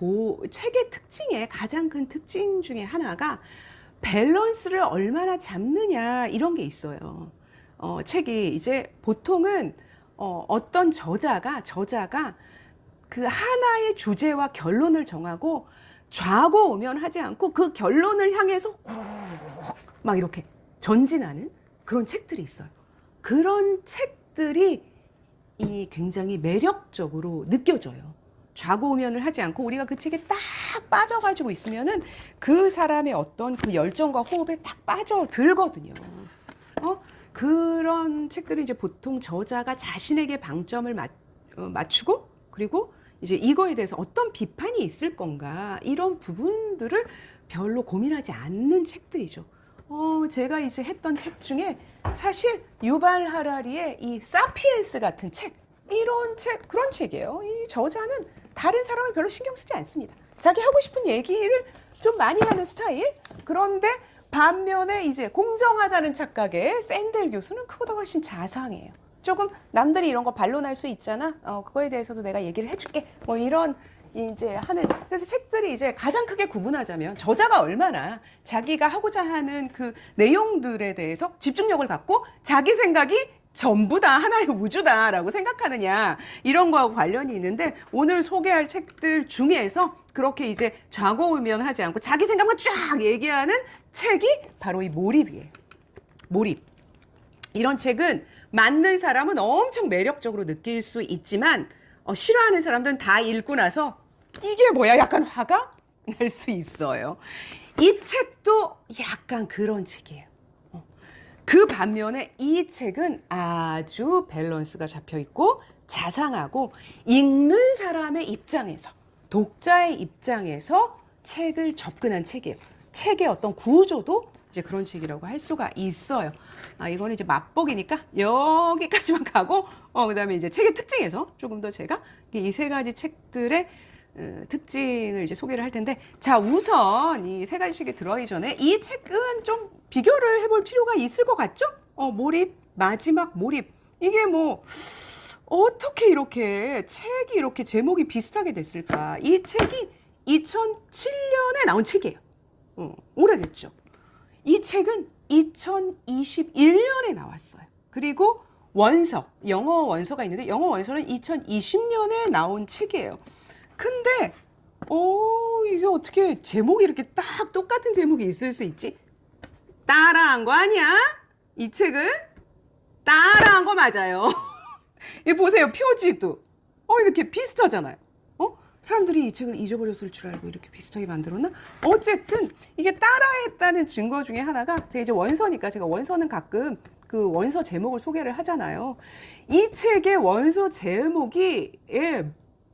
특징의 가장 큰 특징 중에 하나가 밸런스를 얼마나 잡느냐, 이런 게 있어요. 책이 이제 보통은, 어떤 저자가 그 하나의 주제와 결론을 정하고 좌고우면하지 않고 그 결론을 향해서 막 이렇게 전진하는 그런 책들이 있어요. 그런 책들이 굉장히 매력적으로 느껴져요. 좌고우면을 하지 않고 우리가 그 책에 딱 빠져가지고 있으면은 그 사람의 어떤 그 열정과 호흡에 딱 빠져들거든요. 그런 책들이 이제 보통 저자가 자신에게 방점을 맞추고, 그리고 이제 이거에 대해서 어떤 비판이 있을 건가, 이런 부분들을 별로 고민하지 않는 책들이죠. 제가 이제 했던 책 중에 사실 유발 하라리의 이 사피엔스 같은 책, 그런 책이에요. 이 저자는 다른 사람을 별로 신경 쓰지 않습니다. 자기 하고 싶은 얘기를 좀 많이 하는 스타일. 그런데 반면에 이제 공정하다는 착각의 샌델 교수는 그보다 훨씬 자상해요. 조금 남들이 이런 거 반론할 수 있잖아. 그거에 대해서도 내가 얘기를 해줄게. 뭐 이런 이제 하는. 그래서 책들이 이제 가장 크게 구분하자면 저자가 얼마나 자기가 하고자 하는 그 내용들에 대해서 집중력을 갖고 자기 생각이 전부 다 하나의 우주다라고 생각하느냐, 이런 거하고 관련이 있는데, 오늘 소개할 책들 중에서 그렇게 이제 좌고우면하지 않고 자기 생각만 쫙 얘기하는 책이 바로 이 몰입이에요. 몰입. 이런 책은 맞는 사람은 엄청 매력적으로 느낄 수 있지만, 싫어하는 사람들은 다 읽고 나서 이게 뭐야? 약간 화가 날 수 있어요. 이 책도 약간 그런 책이에요. 그 반면에 이 책은 아주 밸런스가 잡혀 있고 자상하고, 읽는 사람의 입장에서, 독자의 입장에서 책을 접근한 책이에요. 책의 어떤 구조도 이제 그런 책이라고 할 수가 있어요. 이거는 이제 맛보기니까 여기까지만 가고, 그 다음에 이제 책의 특징에서 조금 더 제가 이 세 가지 책들의 특징을 이제 소개를 할 텐데, 자, 우선 이 세 가지 책이 들어가기 전에 이 책은 좀 비교를 해볼 필요가 있을 것 같죠? 몰입, 마지막 몰입. 이게 뭐, 어떻게 이렇게 책이 이렇게 제목이 비슷하게 됐을까? 이 책이 2007년에 나온 책이에요. 오래됐죠. 이 책은 2021년에 나왔어요. 그리고 영어 원서가 있는데, 영어 원서는 2020년에 나온 책이에요. 근데 이게 어떻게 제목이 이렇게 딱 똑같은 제목이 있을 수 있지? 따라한 거 아니야? 이 책은 따라한 거 맞아요. 이 보세요, 표지도 이렇게 비슷하잖아요. 사람들이 이 책을 잊어버렸을 줄 알고 이렇게 비슷하게 만들었나? 어쨌든 이게 따라했다는 증거 중에 하나가, 제가 이제 원서니까, 제가 원서는 가끔 그 원서 제목을 소개를 하잖아요. 이 책의 원서 제목이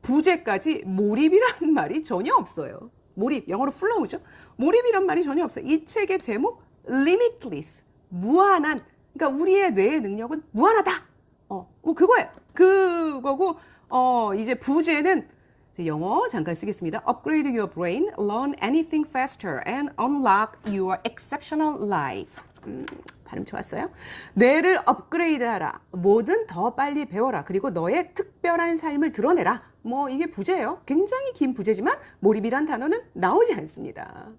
부제까지 몰입이라는 말이 전혀 없어요. 몰입, 영어로 플로우죠. 몰입이란 말이 전혀 없어요. 이 책의 제목 limitless, 무한한. 그러니까 우리의 뇌의 능력은 무한하다. 뭐 그거예요. 그거고, 이제 부제는 영어 잠깐 쓰겠습니다. Upgrade your brain, learn anything faster, and unlock your exceptional life. 발음 좋았어요. 뇌를 업그레이드하라. 뭐든 더 빨리 배워라. 그리고 너의 특별한 삶을 드러내라. 뭐 이게 부제예요. 굉장히 긴 부제지만 몰입이란 단어는 나오지 않습니다.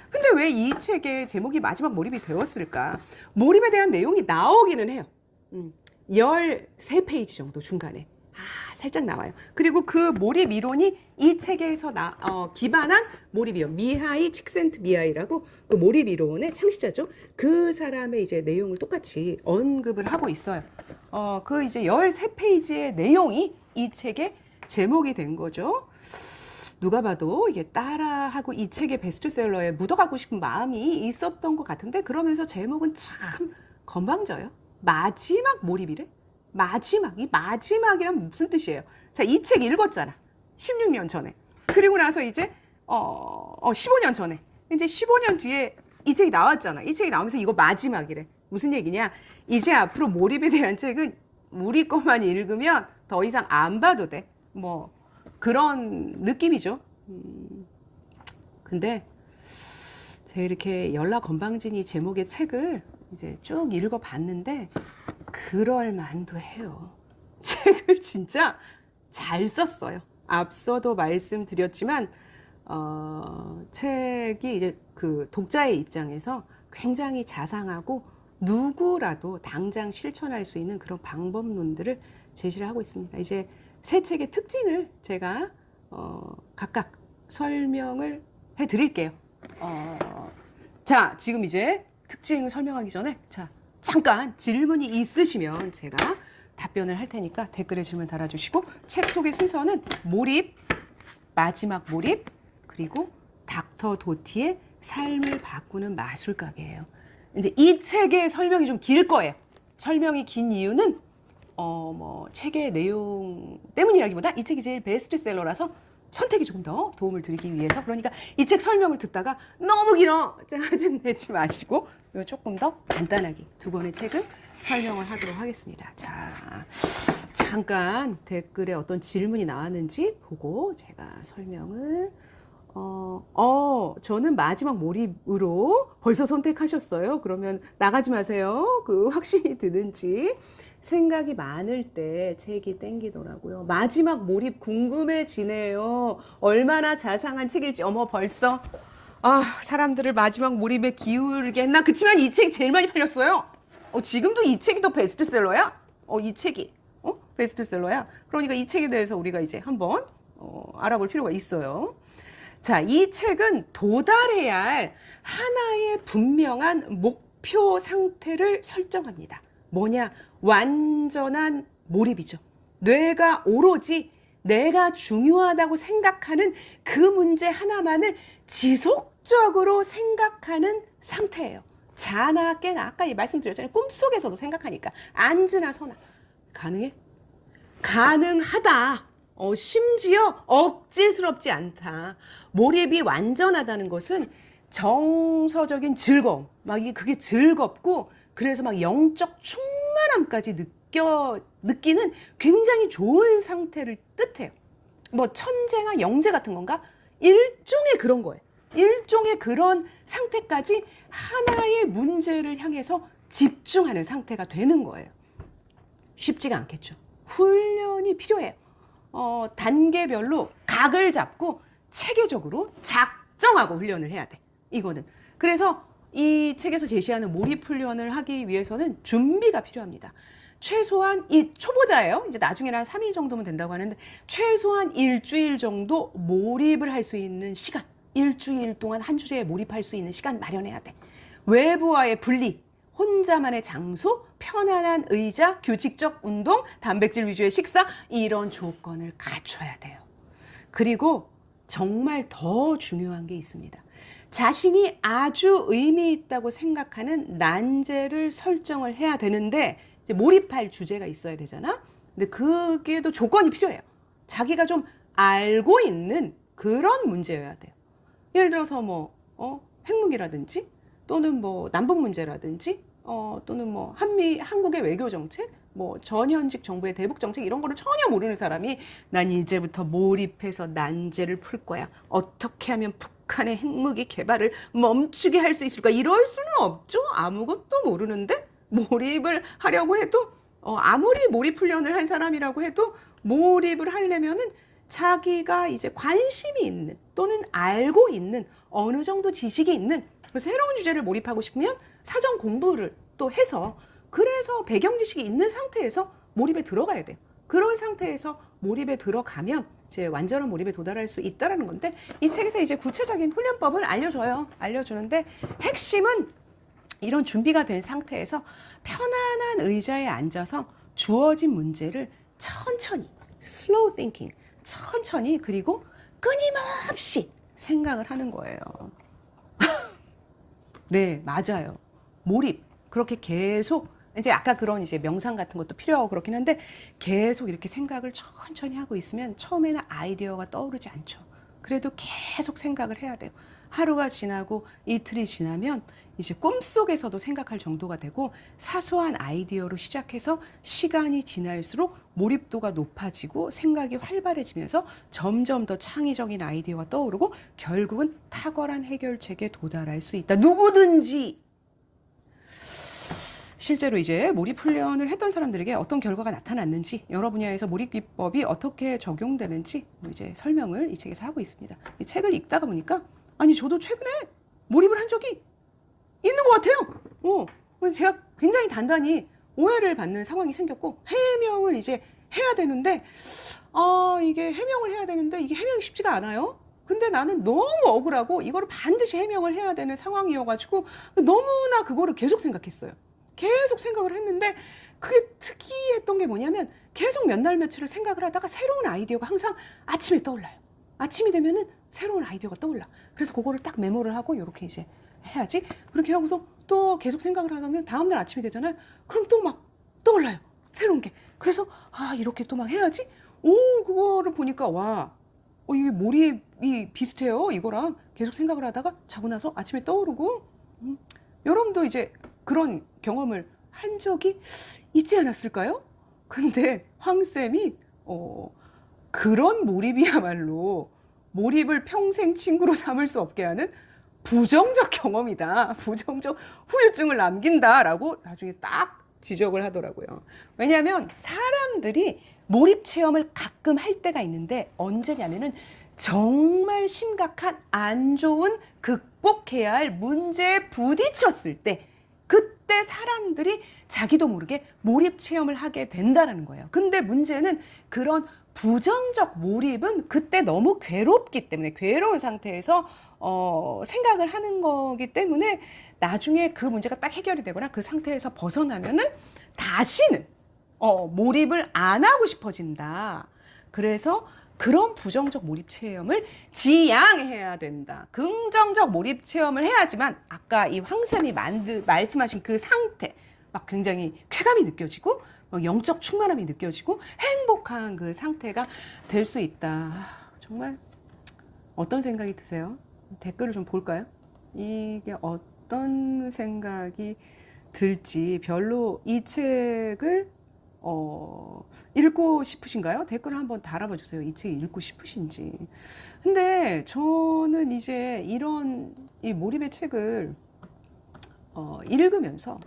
근데 왜 이 책의 제목이 마지막 몰입이 되었을까? 몰입에 대한 내용이 나오기는 해요. 13페이지 정도 중간에. 살짝 나와요. 그리고 그 몰입 이론이 이 책에서 기반한 몰입 이론, 미하이 칙센트미하이라고 그 몰입 이론의 창시자죠. 그 사람의 이제 내용을 똑같이 언급을 하고 있어요. 그 이제 13페이지의 내용이 이 책의 제목이 된 거죠. 누가 봐도 이게 따라하고 이 책의 베스트셀러에 묻어가고 싶은 마음이 있었던 것 같은데, 그러면서 제목은 참 건방져요. 마지막 몰입이래. 마지막. 이 마지막이란 무슨 뜻이에요? 자, 이 책 읽었잖아. 16년 전에. 그리고 나서 이제 15년 전에. 이제 15년 뒤에 이 책이 나왔잖아. 이 책이 나오면서 이거 마지막이래. 무슨 얘기냐? 이제 앞으로 몰입에 대한 책은 우리 것만 읽으면 더 이상 안 봐도 돼. 뭐 그런 느낌이죠. 근데 제가 이렇게 연락 건방진이 제목의 책을 이제 쭉 읽어봤는데 그럴 만도 해요. 책을 진짜 잘 썼어요. 앞서도 말씀드렸지만 책이 이제 그 독자의 입장에서 굉장히 자상하고 누구라도 당장 실천할 수 있는 그런 방법론들을 제시를 하고 있습니다. 이제 세 책의 특징을 제가 각각 설명을 해드릴게요. 자, 지금 이제 특징을 설명하기 전에 잠깐 질문이 있으시면 제가 답변을 할 테니까 댓글에 질문 달아주시고, 책 소개 순서는 몰입, 마지막 몰입, 그리고 닥터 도티의 삶을 바꾸는 마술가게예요. 이제 이 책의 설명이 좀 길 거예요. 설명이 긴 이유는 책의 내용 때문이라기보다 이 책이 제일 베스트셀러라서 선택이 조금 더 도움을 드리기 위해서. 그러니까 이 책 설명을 듣다가 너무 길어 짜증 내지 마시고 조금 더 간단하게 두 권의 책을 설명을 하도록 하겠습니다. 자, 잠깐 댓글에 어떤 질문이 나왔는지 보고 제가 설명을 저는 마지막 몰입으로 벌써 선택하셨어요. 그러면 나가지 마세요. 그 확신이 드는지. 생각이 많을 때 책이 땡기더라고요. 마지막 몰입 궁금해지네요. 얼마나 자상한 책일지. 어머, 벌써 사람들을 마지막 몰입에 기울게 했나? 그치만 이 책이 제일 많이 팔렸어요. 지금도 이 책이 더 베스트셀러야? 이 책이 베스트셀러야? 그러니까 이 책에 대해서 우리가 이제 한번 알아볼 필요가 있어요. 자, 이 책은 도달해야 할 하나의 분명한 목표 상태를 설정합니다. 뭐냐? 완전한 몰입이죠. 뇌가 오로지 내가 중요하다고 생각하는 그 문제 하나만을 지속적으로 생각하는 상태예요. 자나 깨나, 아까 말씀드렸잖아요. 꿈속에서도 생각하니까. 앉으나 서나. 가능해? 가능하다. 심지어 억지스럽지 않다. 몰입이 완전하다는 것은 정서적인 즐거움, 그게 즐겁고, 그래서 영적 충만함까지 느끼는 굉장히 좋은 상태를 뜻해요. 천재나 영재 같은 건가? 일종의 그런 거예요. 일종의 그런 상태까지 하나의 문제를 향해서 집중하는 상태가 되는 거예요. 쉽지가 않겠죠. 훈련이 필요해요. 단계별로 각을 잡고 체계적으로 작정하고 훈련을 해야 돼. 이거는. 그래서 이 책에서 제시하는 몰입 훈련을 하기 위해서는 준비가 필요합니다. 최소한 이 초보자예요. 이제 나중에는 한 3일 정도면 된다고 하는데 최소한 일주일 정도 몰입을 할 수 있는 시간, 일주일 동안 한 주제에 몰입할 수 있는 시간 마련해야 돼. 외부와의 분리, 혼자만의 장소, 편안한 의자, 규칙적 운동, 단백질 위주의 식사, 이런 조건을 갖춰야 돼요. 그리고 정말 더 중요한 게 있습니다. 자신이 아주 의미 있다고 생각하는 난제를 설정을 해야 되는데 이제 몰입할 주제가 있어야 되잖아. 근데 그게도 조건이 필요해요. 자기가 좀 알고 있는 그런 문제여야 돼요. 예를 들어서 핵무기라든지 또는 남북 문제라든지 또는 한국의 외교 정책, 전현직 정부의 대북 정책 이런 거를 전혀 모르는 사람이 난 이제부터 몰입해서 난제를 풀 거야. 어떻게 하면 북한의 핵무기 개발을 멈추게 할 수 있을까? 이럴 수는 없죠. 아무것도 모르는데 몰입을 하려고 해도 아무리 몰입 훈련을 한 사람이라고 해도 몰입을 하려면은 자기가 이제 관심이 있는 또는 알고 있는 어느 정도 지식이 있는 새로운 주제를 몰입하고 싶으면 사전 공부를 또 해서 그래서 배경 지식이 있는 상태에서 몰입에 들어가야 돼요. 그런 상태에서 몰입에 들어가면 이제 완전한 몰입에 도달할 수 있다라는 건데, 이 책에서 이제 구체적인 훈련법을 알려줘요. 알려주는데 핵심은 이런 준비가 된 상태에서 편안한 의자에 앉아서 주어진 문제를 천천히, slow thinking, 천천히, 그리고 끊임없이 생각을 하는 거예요. 네, 맞아요. 몰입. 그렇게 계속, 이제 아까 그런 이제 명상 같은 것도 필요하고 그렇긴 한데, 계속 이렇게 생각을 천천히 하고 있으면 처음에는 아이디어가 떠오르지 않죠. 그래도 계속 생각을 해야 돼요. 하루가 지나고 이틀이 지나면 이제 꿈속에서도 생각할 정도가 되고, 사소한 아이디어로 시작해서 시간이 지날수록 몰입도가 높아지고 생각이 활발해지면서 점점 더 창의적인 아이디어가 떠오르고 결국은 탁월한 해결책에 도달할 수 있다. 누구든지. 실제로 이제 몰입 훈련을 했던 사람들에게 어떤 결과가 나타났는지, 여러 분야에서 몰입 기법이 어떻게 적용되는지 이제 설명을 이 책에서 하고 있습니다. 이 책을 읽다가 보니까, 아니 저도 최근에 몰입을 한 적이 있는 것 같아요. 제가 굉장히 단단히 오해를 받는 상황이 생겼고, 해명을 이제 해야 되는데, 이게 해명을 해야 되는데 이게 해명이 쉽지가 않아요. 근데 나는 너무 억울하고 이거를 반드시 해명을 해야 되는 상황이어가지고 너무나 그거를 계속 생각했어요. 계속 생각을 했는데, 그게 특이했던 게 뭐냐면 계속 몇 날 며칠을 생각을 하다가 새로운 아이디어가 항상 아침에 떠올라요. 아침이 되면은 새로운 아이디어가 떠올라. 그래서 그거를 딱 메모를 하고 이렇게 이제 해야지. 그렇게 하고서 또 계속 생각을 하면 다음날 아침이 되잖아요. 그럼 또 막 떠올라요. 새로운 게. 그래서 이렇게 또 막 해야지. 그거를 보니까 이게 몰입이 비슷해요. 이거랑 계속 생각을 하다가 자고 나서 아침에 떠오르고. 여러분도 이제 그런 경험을 한 적이 있지 않았을까요? 근데 황쌤이 그런 몰입이야말로 몰입을 평생 친구로 삼을 수 없게 하는 부정적 경험이다. 부정적 후유증을 남긴다라고 나중에 딱 지적을 하더라고요. 왜냐하면 사람들이 몰입 체험을 가끔 할 때가 있는데, 언제냐면은 정말 심각한 안 좋은 극복해야 할 문제에 부딪혔을 때, 그때 사람들이 자기도 모르게 몰입 체험을 하게 된다는 거예요. 근데 문제는 그런 부정적 몰입은 그때 너무 괴롭기 때문에, 괴로운 상태에서 생각을 하는 거기 때문에 나중에 그 문제가 딱 해결이 되거나 그 상태에서 벗어나면은 다시는 몰입을 안 하고 싶어진다. 그래서 그런 부정적 몰입 체험을 지양해야 된다. 긍정적 몰입 체험을 해야지만 아까 이 황쌤이 말씀하신 그 상태, 막 굉장히 쾌감이 느껴지고 영적 충만함이 느껴지고 행복한 그 상태가 될 수 있다. 정말 어떤 생각이 드세요? 댓글을 좀 볼까요? 이게 어떤 생각이 들지, 별로 이 책을 읽고 싶으신가요? 댓글을 한번 달아봐 주세요. 이 책 읽고 싶으신지. 근데 저는 이제 이런 이 몰입의 책을 읽으면서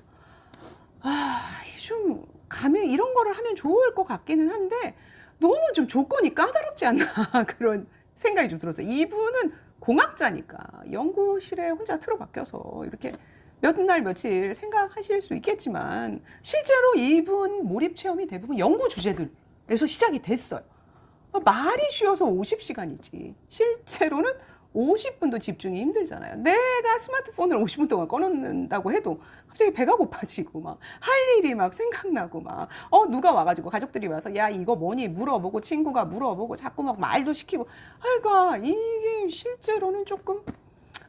좀 이런 거를 하면 좋을 것 같기는 한데 너무 좀 조건이 까다롭지 않나 그런 생각이 좀 들었어요. 이분은 공학자니까 연구실에 혼자 틀어박혀서 이렇게 몇 날 며칠 생각하실 수 있겠지만, 실제로 이분 몰입 체험이 대부분 연구 주제들에서 시작이 됐어요. 말이 쉬워서 50시간이지 실제로는 50분도 집중이 힘들잖아요. 내가 스마트폰을 50분 동안 꺼놓는다고 해도 갑자기 배가 고파지고 막 할 일이 막 생각나고 막 누가 와가지고 가족들이 와서 야 이거 뭐니 물어보고, 친구가 물어보고 자꾸 막 말도 시키고, 그러니까 이게 실제로는 조금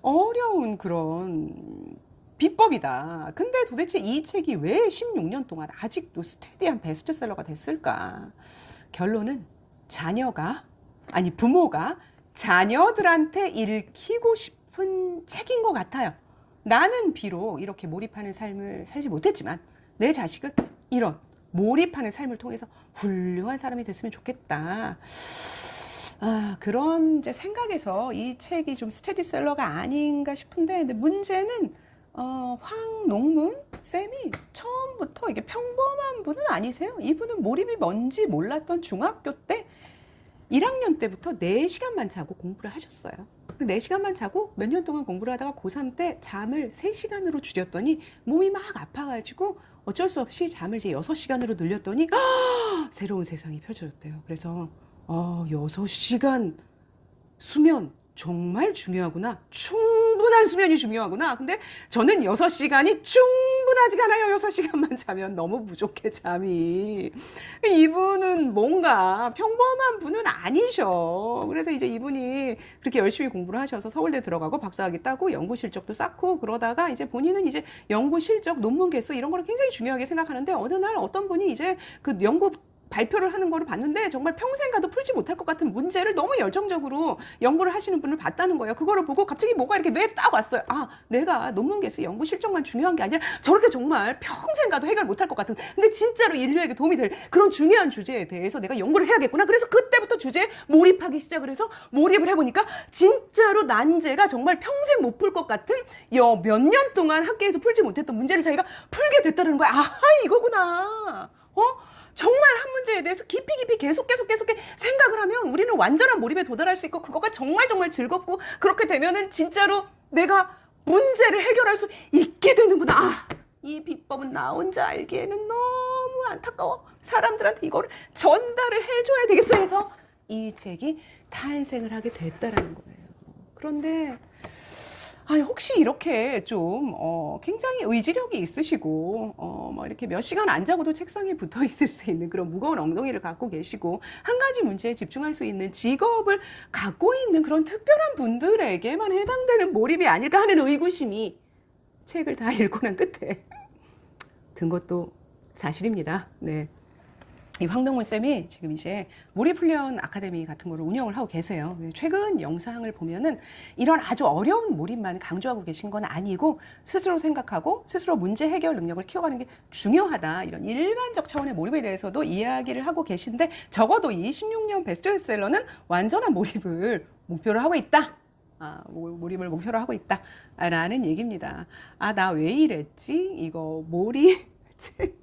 어려운 그런 비법이다. 근데 도대체 이 책이 왜 16년 동안 아직도 스테디한 베스트셀러가 됐을까? 결론은 부모가 자녀들한테 읽히고 싶은 책인 것 같아요. 나는 비록 이렇게 몰입하는 삶을 살지 못했지만 내 자식은 이런 몰입하는 삶을 통해서 훌륭한 사람이 됐으면 좋겠다. 그런 이제 생각에서 이 책이 좀 스테디셀러가 아닌가 싶은데, 근데 문제는 황농문 쌤이 처음부터 이게 평범한 분은 아니세요. 이분은 몰입이 뭔지 몰랐던 중학교 때 1학년 때부터 4시간만 자고 공부를 하셨어요. 4시간만 자고 몇 년 동안 공부를 하다가 고3 때 잠을 3시간으로 줄였더니 몸이 막 아파가지고 어쩔 수 없이 잠을 이제 6시간으로 늘렸더니 새로운 세상이 펼쳐졌대요. 그래서 6시간 수면 정말 중요하구나. 충분한 수면이 중요하구나. 근데 저는 6시간이 충분하지가 않아요. 6시간만 자면 너무 부족해, 잠이. 이분은 뭔가 평범한 분은 아니셔. 그래서 이제 이분이 그렇게 열심히 공부를 하셔서 서울대 들어가고 박사학위 따고 연구 실적도 쌓고 그러다가 이제 본인은 이제 연구 실적, 논문 개수 이런 거를 굉장히 중요하게 생각하는데 어느 날 어떤 분이 이제 그 연구 발표를 하는 거를 봤는데 정말 평생 가도 풀지 못할 것 같은 문제를 너무 열정적으로 연구를 하시는 분을 봤다는 거예요. 그거를 보고 갑자기 뭐가 이렇게 뇌에 딱 왔어요. 내가 논문 개수 연구 실적만 중요한 게 아니라 저렇게 정말 평생 가도 해결 못할 것 같은, 근데 진짜로 인류에게 도움이 될 그런 중요한 주제에 대해서 내가 연구를 해야겠구나. 그래서 그때부터 주제에 몰입하기 시작을 해서 몰입을 해보니까 진짜로 난제가 정말 평생 못 풀 것 같은 몇 년 동안 학계에서 풀지 못했던 문제를 자기가 풀게 됐다는 거야. 이거구나. 정말 한 문제에 대해서 깊이 계속 생각을 하면 우리는 완전한 몰입에 도달할 수 있고 그거가 정말 즐겁고 그렇게 되면은 진짜로 내가 문제를 해결할 수 있게 되는구나. 이 비법은 나 혼자 알기에는 너무 안타까워. 사람들한테 이거를 전달을 해줘야 되겠어 해서 이 책이 탄생을 하게 됐다라는 거예요. 그런데 혹시 이렇게 좀 굉장히 의지력이 있으시고 뭐 이렇게 몇 시간 안 자고도 책상에 붙어 있을 수 있는 그런 무거운 엉덩이를 갖고 계시고 한 가지 문제에 집중할 수 있는 직업을 갖고 있는 그런 특별한 분들에게만 해당되는 몰입이 아닐까 하는 의구심이 책을 다 읽고 난 끝에 든 것도 사실입니다. 네. 이 황동문 쌤이 지금 이제 몰입훈련 아카데미 같은 거를 운영을 하고 계세요. 최근 영상을 보면은 이런 아주 어려운 몰입만 강조하고 계신 건 아니고 스스로 생각하고 스스로 문제 해결 능력을 키워가는 게 중요하다. 이런 일반적 차원의 몰입에 대해서도 이야기를 하고 계신데 적어도 이 16년 베스트셀러는 완전한 몰입을 목표로 하고 있다. 몰입을 목표로 하고 있다. 라는 얘기입니다. 나 왜 이랬지? 이거 몰입 책.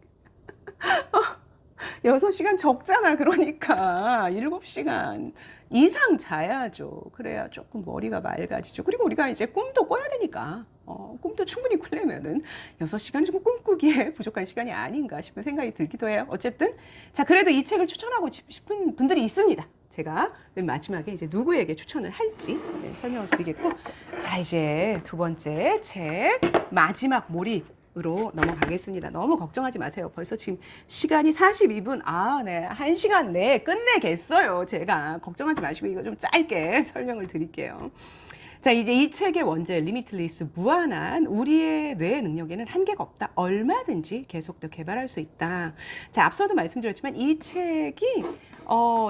6시간 적잖아. 그러니까 7시간 이상 자야죠. 그래야 조금 머리가 맑아지죠. 그리고 우리가 이제 꿈도 꿔야 되니까 꿈도 충분히 꾸려면은 6시간은 좀 꿈꾸기에 부족한 시간이 아닌가 싶은 생각이 들기도 해요. 어쨌든 자, 그래도 이 책을 추천하고 싶은 분들이 있습니다. 제가 맨 마지막에 이제 누구에게 추천을 할지 설명을 드리겠고, 자, 이제 두 번째 책 마지막 몰입 으로 넘어가겠습니다. 너무 걱정하지 마세요. 벌써 지금 시간이 42분. 네. 1시간 내에 끝내겠어요. 제가 걱정하지 마시고 이거 좀 짧게 설명을 드릴게요. 자, 이제 이 책의 원제 리미틀리스, 무한한 우리의 뇌의 능력에는 한계가 없다. 얼마든지 계속 더 개발할 수 있다. 자, 앞서도 말씀드렸지만 이 책이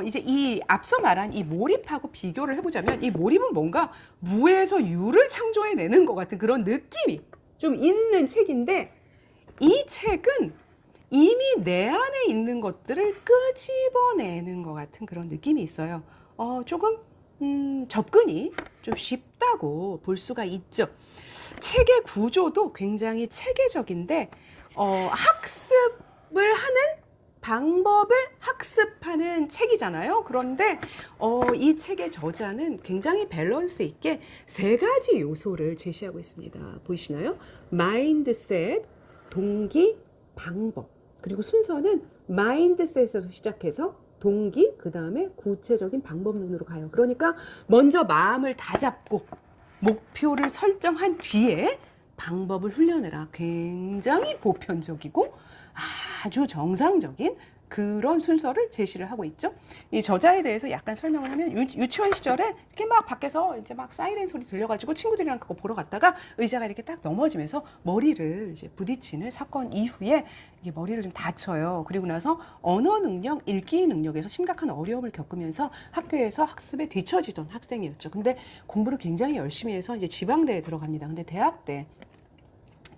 이제 이 앞서 말한 이 몰입하고 비교를 해보자면 이 몰입은 뭔가 무에서 유를 창조해내는 것 같은 그런 느낌이 좀 있는 책인데, 이 책은 이미 내 안에 있는 것들을 끄집어내는 것 같은 그런 느낌이 있어요. 조금 접근이 좀 쉽다고 볼 수가 있죠. 책의 구조도 굉장히 체계적인데 학습을 하는 방법을 학습하는 책이잖아요. 그런데 이 책의 저자는 굉장히 밸런스 있게 3가지 요소를 제시하고 있습니다. 보이시나요? 마인드셋, 동기, 방법. 그리고 순서는 마인드셋에서 시작해서 동기, 그 다음에 구체적인 방법론으로 가요. 그러니까 먼저 마음을 다잡고 목표를 설정한 뒤에 방법을 훈련해라. 굉장히 보편적이고 아주 정상적인 그런 순서를 제시를 하고 있죠. 이 저자에 대해서 약간 설명을 하면 유치원 시절에 이렇게 막 밖에서 이제 막 사이렌 소리 들려가지고 친구들이랑 그거 보러 갔다가 의자가 이렇게 딱 넘어지면서 머리를 이제 부딪히는 사건 이후에 이게 머리를 좀 다쳐요. 그리고 나서 언어 능력, 읽기 능력에서 심각한 어려움을 겪으면서 학교에서 학습에 뒤처지던 학생이었죠. 근데 공부를 굉장히 열심히 해서 이제 지방대에 들어갑니다. 근데 대학 때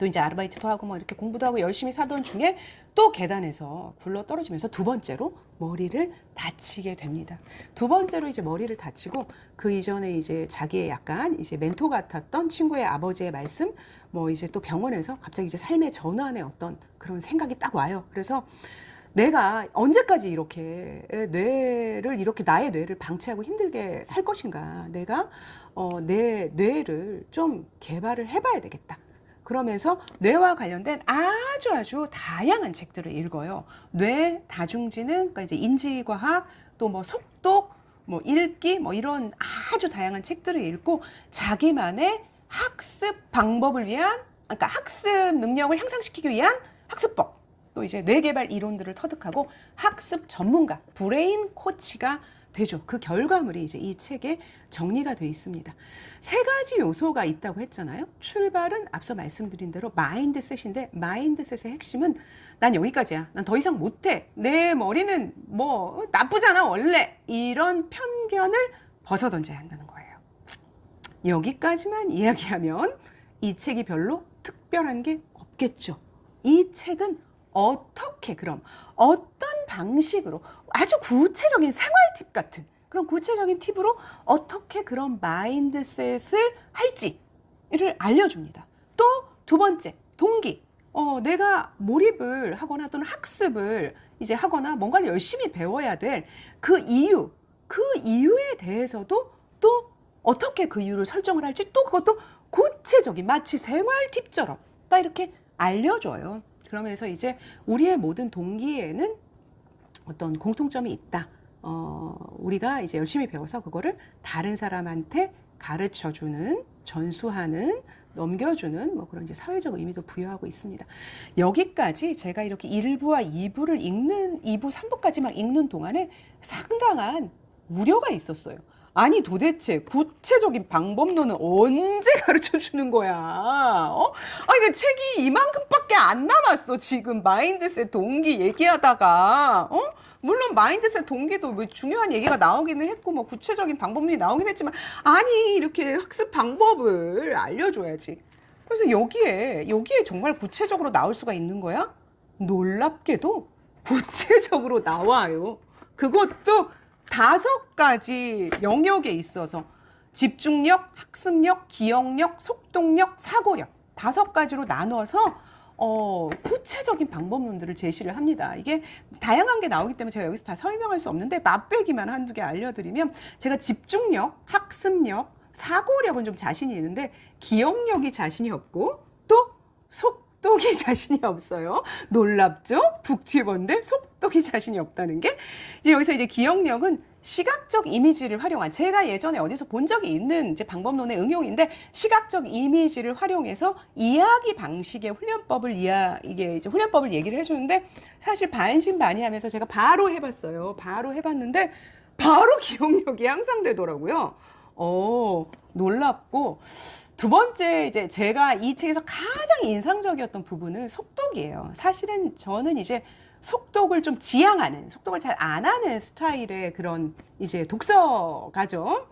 또 이제 아르바이트도 하고 뭐 이렇게 공부도 하고 열심히 사던 중에 또 계단에서 굴러 떨어지면서 두 번째로 머리를 다치게 됩니다. 두 번째로 이제 머리를 다치고 그 이전에 이제 자기의 약간 이제 멘토 같았던 친구의 아버지의 말씀, 뭐 이제 또 병원에서 갑자기 이제 삶의 전환의 어떤 그런 생각이 딱 와요. 그래서 내가 언제까지 이렇게 나의 뇌를 방치하고 힘들게 살 것인가. 내가 내 뇌를 좀 개발을 해봐야 되겠다. 그러면서 뇌와 관련된 아주 다양한 책들을 읽어요. 뇌, 다중지능, 그러니까 이제 인지과학, 또 뭐 속독, 뭐 읽기, 뭐 이런 아주 다양한 책들을 읽고 자기만의 학습 방법을 위한, 그러니까 학습 능력을 향상시키기 위한 학습법, 또 이제 뇌개발 이론들을 터득하고 학습 전문가, 브레인 코치가 되죠. 그 결과물이 이제 이 책에 정리가 돼 있습니다. 세 가지 요소가 있다고 했잖아요. 출발은 앞서 말씀드린 대로 마인드셋인데, 마인드셋의 핵심은 난 여기까지야. 난 더 이상 못해. 내 머리는 뭐 나쁘잖아 원래. 이런 편견을 벗어던져야 한다는 거예요. 여기까지만 이야기하면 이 책이 별로 특별한 게 없겠죠. 이 책은 어떻게 그럼 어떤 방식으로 아주 구체적인 생활 팁 같은 그런 구체적인 팁으로 어떻게 그런 마인드셋을 할지를 알려줍니다. 또 두 번째, 동기. 내가 몰입을 하거나 또는 학습을 이제 하거나 뭔가를 열심히 배워야 될 그 이유에 대해서도 또 어떻게 그 이유를 설정을 할지 또 그것도 구체적인 마치 생활 팁처럼 딱 이렇게 알려줘요. 그러면서 이제 우리의 모든 동기에는 어떤 공통점이 있다. 우리가 이제 열심히 배워서 그거를 다른 사람한테 가르쳐주는, 전수하는, 넘겨주는 뭐 그런 이제 사회적 의미도 부여하고 있습니다. 여기까지 제가 이렇게 1부와 2부를 읽는, 2부, 3부까지 막 읽는 동안에 상당한 우려가 있었어요. 아니 도대체 구체적인 방법론은 언제 가르쳐 주는 거야? 이거 책이 이만큼밖에 안 남았어. 지금 마인드셋 동기 얘기하다가 물론 마인드셋 동기도 뭐 중요한 얘기가 나오기는 했고 뭐 구체적인 방법론이 나오긴 했지만 아니 이렇게 학습 방법을 알려줘야지. 그래서 여기에 정말 구체적으로 나올 수가 있는 거야? 놀랍게도 구체적으로 나와요. 그것도 5가지 영역에 있어서 집중력, 학습력, 기억력, 속독력, 사고력 5가지로 나눠서 구체적인 방법론들을 제시를 합니다. 이게 다양한 게 나오기 때문에 제가 여기서 다 설명할 수 없는데 맛배기만 한두 개 알려드리면 제가 집중력, 학습력, 사고력은 좀 자신이 있는데 기억력이 자신이 없고 또 속독이 자신이 없어요. 놀랍죠? 북튜버인데 속독이 자신이 없다는 게 이제 여기서 이제 기억력은 시각적 이미지를 활용한 제가 예전에 어디서 본 적이 있는 이제 방법론의 응용인데 시각적 이미지를 활용해서 이야기 방식의 훈련법을 이게 이제 훈련법을 얘기를 해주는데 사실 반신반의하면서 제가 바로 해봤어요. 바로 해봤는데 바로 기억력이 향상되더라고요. 놀랍고 두 번째 이제 제가 이 책에서 가장 인상적이었던 부분은 속독이에요. 사실은 저는 이제 속독을 좀 지향하는, 속독을 잘 안 하는 스타일의 그런 이제 독서가죠.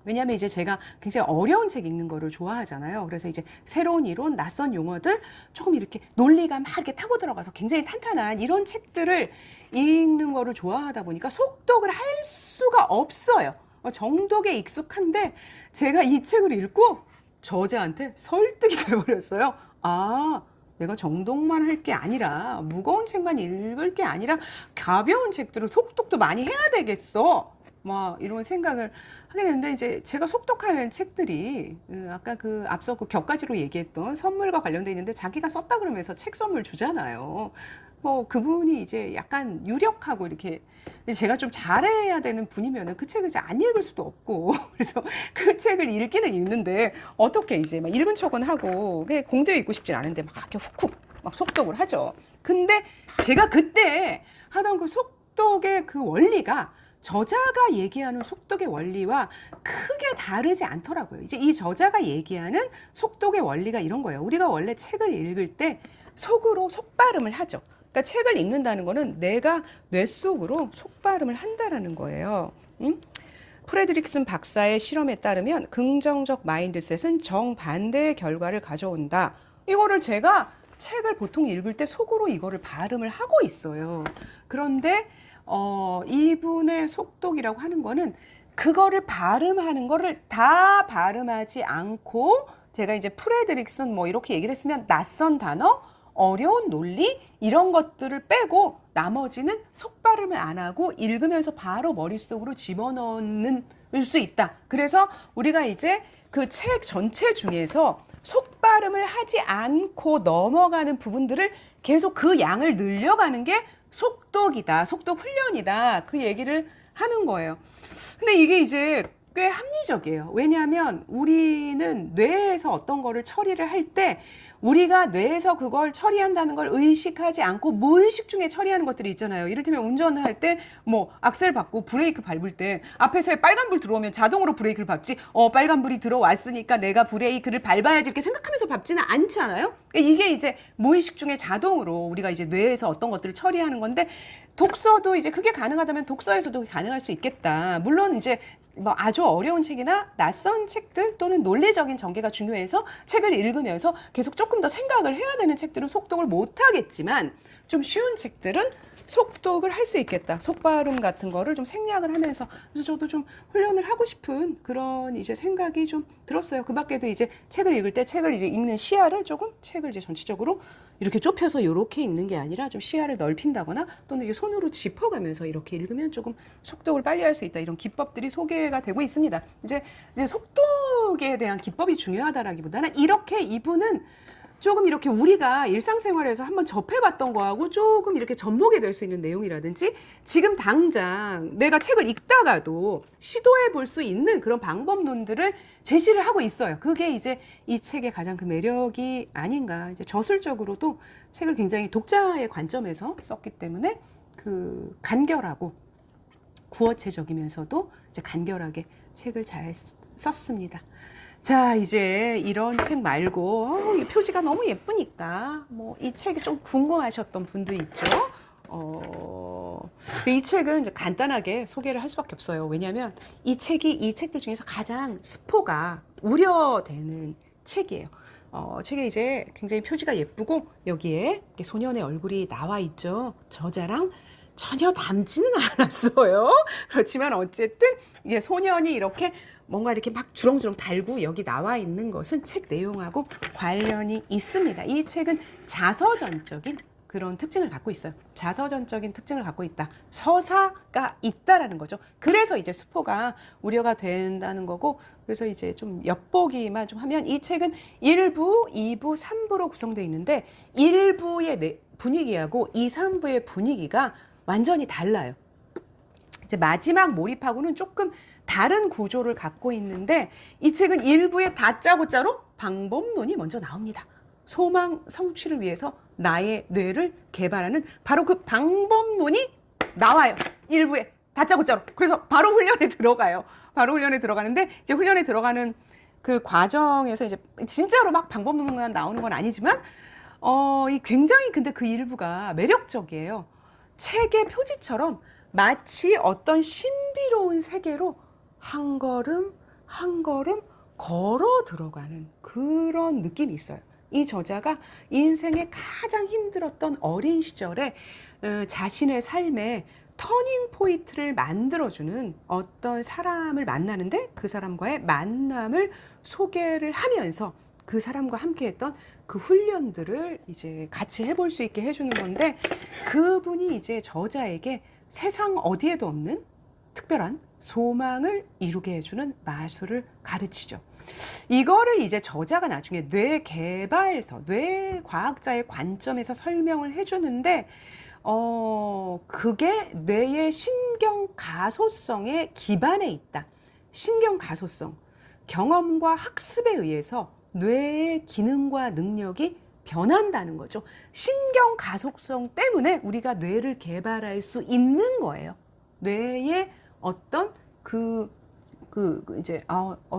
왜냐하면 이제 제가 굉장히 어려운 책 읽는 거를 좋아하잖아요. 그래서 이제 새로운 이론, 낯선 용어들 조금 이렇게 논리가 막 이렇게 타고 들어가서 굉장히 탄탄한 이런 책들을 읽는 거를 좋아하다 보니까 속독을 할 수가 없어요. 정독에 익숙한데 제가 이 책을 읽고 저자한테 설득이 돼버렸어요. 내가 정독만 할 게 아니라 무거운 책만 읽을 게 아니라 가벼운 책들을 속독도 많이 해야 되겠어. 막 이런 생각을 하게 됐는데 이제 제가 속독하는 책들이 아까 그 앞서 그 격가지로 얘기했던 선물과 관련돼 있는데 자기가 썼다 그러면서 책 선물 주잖아요. 뭐 그분이 이제 약간 유력하고 이렇게 제가 좀 잘해야 되는 분이면은 그 책을 이제 안 읽을 수도 없고 그래서 그 책을 읽기는 읽는데 어떻게 이제 막 읽은 척은 하고 공들여 읽고 싶진 않은데 막 이렇게 훅훅 막 속독을 하죠. 근데 제가 그때 하던 그 속독의 그 원리가 저자가 얘기하는 속독의 원리와 크게 다르지 않더라고요. 이제 이 저자가 얘기하는 속독의 원리가 이런 거예요. 우리가 원래 책을 읽을 때 속으로 속발음을 하죠. 그러니까 책을 읽는다는 거는 내가 뇌 속으로 속발음을 한다라는 거예요. 프레드릭슨 박사의 실험에 따르면 긍정적 마인드셋은 정반대의 결과를 가져온다. 이거를 제가 책을 보통 읽을 때 속으로 이거를 발음을 하고 있어요. 그런데 이분의 속독이라고 하는 거는 그거를 발음하는 거를 다 발음하지 않고 제가 이제 프레드릭슨 뭐 이렇게 얘기를 했으면 낯선 단어, 어려운 논리 이런 것들을 빼고 나머지는 속발음을 안 하고 읽으면서 바로 머릿속으로 집어넣는 수 있다. 그래서 우리가 이제 그 책 전체 중에서 속발음을 하지 않고 넘어가는 부분들을 계속 그 양을 늘려가는 게 속독이다, 속독 훈련이다, 그 얘기를 하는 거예요. 근데 이게 이제 꽤 합리적이에요. 왜냐하면 우리는 뇌에서 어떤 거를 처리를 할 때 우리가 뇌에서 그걸 처리한다는 걸 의식하지 않고 무의식 중에 처리하는 것들이 있잖아요. 이를테면 운전할 때 뭐 악셀 밟고 브레이크 밟을 때 앞에서 빨간불 들어오면 자동으로 브레이크를 밟지, 빨간불이 들어왔으니까 내가 브레이크를 밟아야지 이렇게 생각하면서 밟지는 않잖아요. 이게 이제 무의식 중에 자동으로 우리가 이제 뇌에서 어떤 것들을 처리하는 건데, 독서도 이제 그게 가능하다면 독서에서도 가능할 수 있겠다. 물론 이제 뭐 아주 어려운 책이나 낯선 책들 또는 논리적인 전개가 중요해서 책을 읽으면서 계속 조금 더 생각을 해야 되는 책들은 속독을 못 하겠지만, 좀 쉬운 책들은 속독을 할 수 있겠다. 속발음 같은 거를 좀 생략을 하면서. 그래서 저도 좀 훈련을 하고 싶은 그런 이제 생각이 좀 들었어요. 그 밖에도 이제 책을 읽을 때 책을 이제 읽는 시야를 조금, 책을 이제 전체적으로 이렇게 좁혀서 이렇게 읽는 게 아니라 좀 시야를 넓힌다거나 또는 이게 손으로 짚어가면서 이렇게 읽으면 조금 속독을 빨리 할 수 있다. 이런 기법들이 소개가 되고 있습니다. 이제 속독에 대한 기법이 중요하다라기보다는 이렇게 이분은 조금 이렇게 우리가 일상생활에서 한번 접해봤던 거하고 조금 이렇게 접목이 될 수 있는 내용이라든지, 지금 당장 내가 책을 읽다가도 시도해 볼 수 있는 그런 방법론들을 제시를 하고 있어요. 그게 이제 이 책의 가장 그 매력이 아닌가. 이제 저술적으로도 책을 굉장히 독자의 관점에서 썼기 때문에 그 간결하고 구어체적이면서도 이제 간결하게 책을 잘 썼습니다. 자, 이제 이런 책 말고 이 표지가 너무 예쁘니까 뭐 이 책이 좀 궁금하셨던 분도 있죠. 이 책은 이제 간단하게 소개를 할 수밖에 없어요. 왜냐하면 이 책이 이 책들 중에서 가장 스포가 우려되는 책이에요. 책에 이제 굉장히 표지가 예쁘고 여기에 소년의 얼굴이 나와 있죠. 저자랑 전혀 닮지는 않았어요. 그렇지만 어쨌든 이제 소년이 이렇게 뭔가 이렇게 막 주렁주렁 달고 여기 나와 있는 것은 책 내용하고 관련이 있습니다. 이 책은 자서전적인 그런 특징을 갖고 있어요. 자서전적인 특징을 갖고 있다. 서사가 있다라는 거죠. 그래서 이제 스포가 우려가 된다는 거고, 그래서 이제 좀 엿보기만 좀 하면 이 책은 1부, 2부, 3부로 구성되어 있는데 1부의 분위기하고 2, 3부의 분위기가 완전히 달라요. 이제 마지막 몰입하고는 조금 다른 구조를 갖고 있는데, 이 책은 1부에 다짜고짜로 방법론이 먼저 나옵니다. 소망 성취를 위해서 나의 뇌를 개발하는 바로 그 방법론이 나와요. 1부에 다짜고짜로. 그래서 바로 훈련에 들어가요. 바로 훈련에 들어가는데, 이제 훈련에 들어가는 그 과정에서 이제 진짜로 막 방법론만 나오는 건 아니지만, 이 굉장히 근데 그 일부가 매력적이에요. 책의 표지처럼 마치 어떤 신비로운 세계로 한 걸음 한 걸음 걸어 들어가는 그런 느낌이 있어요. 이 저자가 인생에 가장 힘들었던 어린 시절에 자신의 삶에 터닝 포인트를 만들어주는 어떤 사람을 만나는데, 그 사람과의 만남을 소개를 하면서 그 사람과 함께 했던 그 훈련들을 이제 같이 해볼 수 있게 해주는 건데, 그분이 이제 저자에게 세상 어디에도 없는 특별한 소망을 이루게 해주는 마술을 가르치죠. 이거를 이제 저자가 나중에 뇌 개발서, 뇌 과학자의 관점에서 설명을 해주는데, 그게 뇌의 신경 가소성에 기반해 있다. 신경 가소성, 경험과 학습에 의해서 뇌의 기능과 능력이 변한다는 거죠. 신경 가속성 때문에 우리가 뇌를 개발할 수 있는 거예요. 뇌의 어떤 이제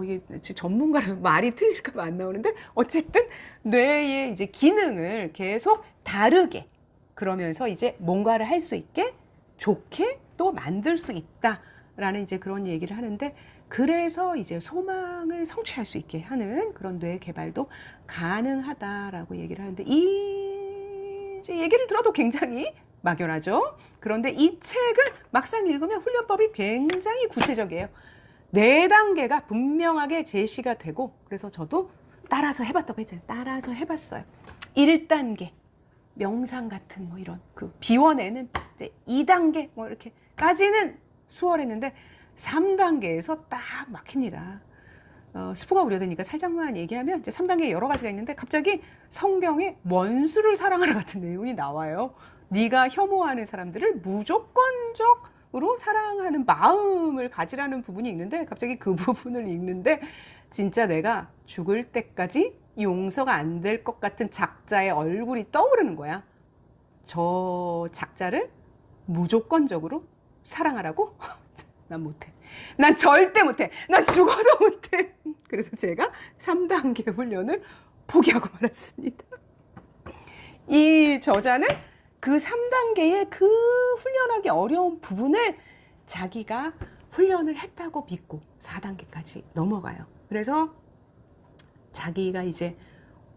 이게 전문가라서 말이 틀릴까 봐 안 나오는데, 어쨌든 뇌의 이제 기능을 계속 다르게, 그러면서 이제 뭔가를 할 수 있게 좋게 또 만들 수 있다라는 이제 그런 얘기를 하는데, 그래서 이제 소망을 성취할 수 있게 하는 그런 뇌 개발도 가능하다라고 얘기를 하는데, 이 이제 얘기를 들어도 굉장히 막연하죠. 그런데 이 책을 막상 읽으면 훈련법이 굉장히 구체적이에요. 4단계가 분명하게 제시가 되고, 그래서 저도 따라서 해봤다고 했잖아요. 따라서 해봤어요. 1단계 명상 같은 뭐 이런 그 비워내는, 이제 2단계 뭐 이렇게까지는 수월했는데 3단계에서 딱 막힙니다. 스포가 우려되니까 살짝만 얘기하면 이제 3단계 여러 가지가 있는데 갑자기 성경에 원수를 사랑하라 같은 내용이 나와요. 네가 혐오하는 사람들을 무조건적으로 사랑하는 마음을 가지라는 부분이 있는데 갑자기 그 부분을 읽는데 진짜 내가 죽을 때까지 용서가 안 될 것 같은 작자의 얼굴이 떠오르는 거야. 저 작자를 무조건적으로 사랑하라고? 난 못해. 난 절대 못해. 난 죽어도 못해. 그래서 제가 3단계 훈련을 포기하고 말았습니다. 이 저자는 그 3단계의 그 훈련하기 어려운 부분을 자기가 훈련을 했다고 믿고 4단계까지 넘어가요. 그래서 자기가 이제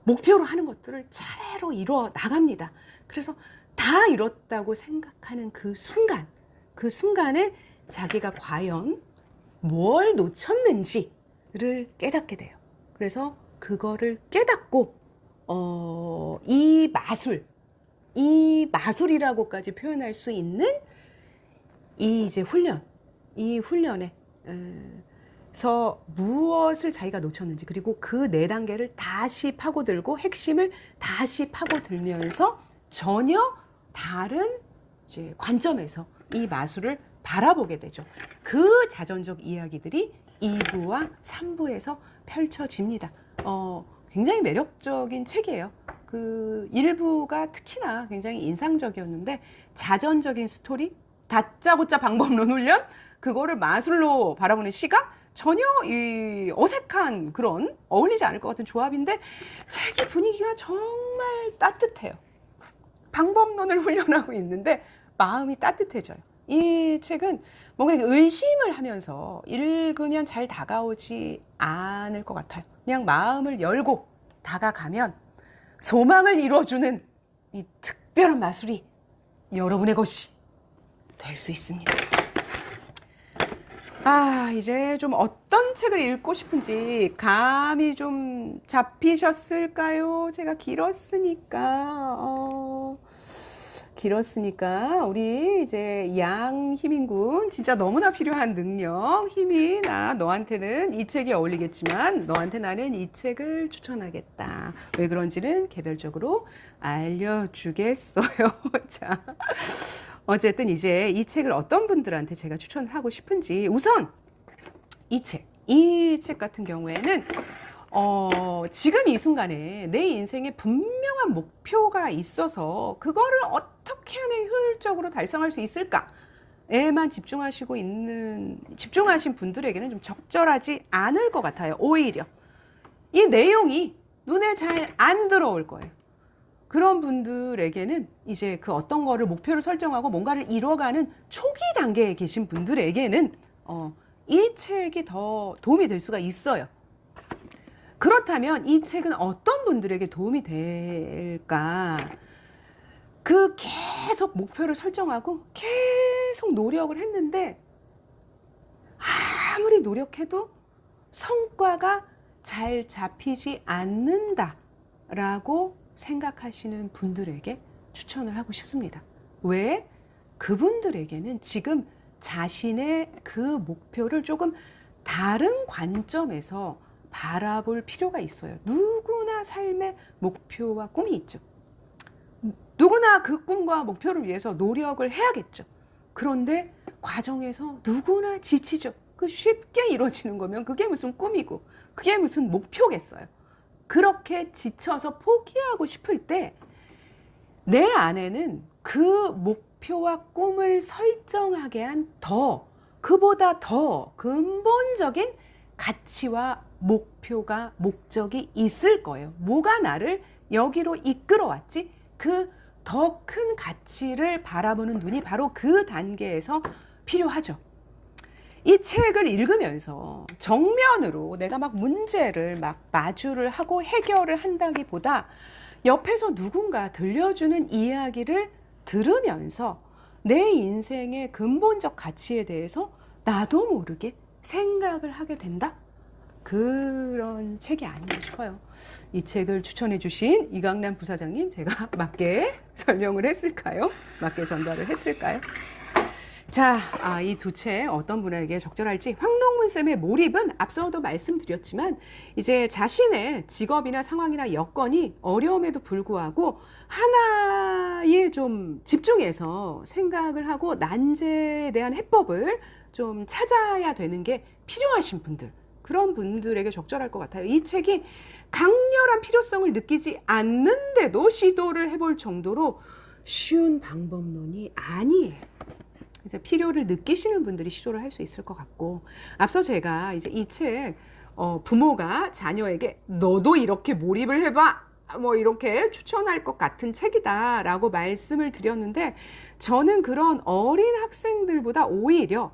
목표로 하는 것들을 차례로 이루어 나갑니다. 그래서 다 이뤘다고 생각하는 그 순간에 자기가 과연 뭘 놓쳤는지를 깨닫게 돼요. 그래서 그거를 깨닫고 이 마술이라고까지 표현할 수 있는 이 이제 이 훈련에서 무엇을 자기가 놓쳤는지 그리고 그 4단계를 다시 파고들고 핵심을 다시 파고들면서 전혀 다른 이제 관점에서 이 마술을 바라보게 되죠. 그 자전적 이야기들이 2부와 3부에서 펼쳐집니다. 굉장히 매력적인 책이에요. 그 1부가 특히나 굉장히 인상적이었는데 자전적인 스토리, 다짜고짜 방법론 훈련, 그거를 마술로 바라보는 시각, 전혀 이 어색한 그런 어울리지 않을 것 같은 조합인데 책의 분위기가 정말 따뜻해요. 방법론을 훈련하고 있는데 마음이 따뜻해져요. 이 책은 뭔가 의심을 하면서 읽으면 잘 다가오지 않을 것 같아요. 그냥 마음을 열고 다가가면 소망을 이루어주는 이 특별한 마술이 여러분의 것이 될 수 있습니다. 이제 좀 어떤 책을 읽고 싶은지 감이 좀 잡히셨을까요? 제가 길었으니까 우리 이제 양희민군 진짜 너무나 필요한 능력 희민아, 너한테는 이 책이 어울리겠지만 너한테 나는 이 책을 추천하겠다. 왜 그런지는 개별적으로 알려주겠어요. 자, 어쨌든 이제 이 책을 어떤 분들한테 제가 추천하고 싶은지 우선 이 책 같은 경우에는 지금 이 순간에 내 인생에 분명한 목표가 있어서 그거를 어떻게 하면 효율적으로 달성할 수 있을까에만 집중하신 분들에게는 좀 적절하지 않을 것 같아요. 오히려 이 내용이 눈에 잘 안 들어올 거예요. 그런 분들에게는 이제 그 어떤 거를 목표를 설정하고 뭔가를 이뤄가는 초기 단계에 계신 분들에게는 이 책이 더 도움이 될 수가 있어요. 그렇다면 이 책은 어떤 분들에게 도움이 될까? 그 계속 목표를 설정하고 계속 노력을 했는데 아무리 노력해도 성과가 잘 잡히지 않는다라고 생각하시는 분들에게 추천을 하고 싶습니다. 왜? 그분들에게는 지금 자신의 그 목표를 조금 다른 관점에서 바라볼 필요가 있어요. 누구나 삶의 목표와 꿈이 있죠. 누구나 그 꿈과 목표를 위해서 노력을 해야겠죠. 그런데 과정에서 누구나 지치죠. 그 쉽게 이루어지는 거면 그게 무슨 꿈이고 그게 무슨 목표겠어요. 그렇게 지쳐서 포기하고 싶을 때 내 안에는 그 목표와 꿈을 설정하게 한 그보다 더 근본적인 가치와 목적이 있을 거예요. 뭐가 나를 여기로 이끌어 왔지? 그 더 큰 가치를 바라보는 눈이 바로 그 단계에서 필요하죠. 이 책을 읽으면서 정면으로 내가 막 문제를 막 마주를 하고 해결을 한다기보다 옆에서 누군가 들려주는 이야기를 들으면서 내 인생의 근본적 가치에 대해서 나도 모르게 생각을 하게 된다? 그런 책이 아닌가 싶어요. 이 책을 추천해 주신 이강남 부사장님, 제가 맞게 설명을 했을까요? 맞게 전달을 했을까요? 자, 이 두 책 어떤 분에게 적절할지 황롱무 황동문쌤의 몰입은 앞서도 말씀드렸지만 이제 자신의 직업이나 상황이나 여건이 어려움에도 불구하고 하나에 좀 집중해서 생각을 하고 난제에 대한 해법을 좀 찾아야 되는 게 필요하신 분들, 그런 분들에게 적절할 것 같아요. 이 책이 강렬한 필요성을 느끼지 않는데도 시도를 해볼 정도로 쉬운 방법론이 아니에요. 이제 필요를 느끼시는 분들이 시도를 할 수 있을 것 같고, 앞서 제가 이제 이 책 부모가 자녀에게 너도 이렇게 몰입을 해봐 뭐 이렇게 추천할 것 같은 책이다 라고 말씀을 드렸는데, 저는 그런 어린 학생들보다 오히려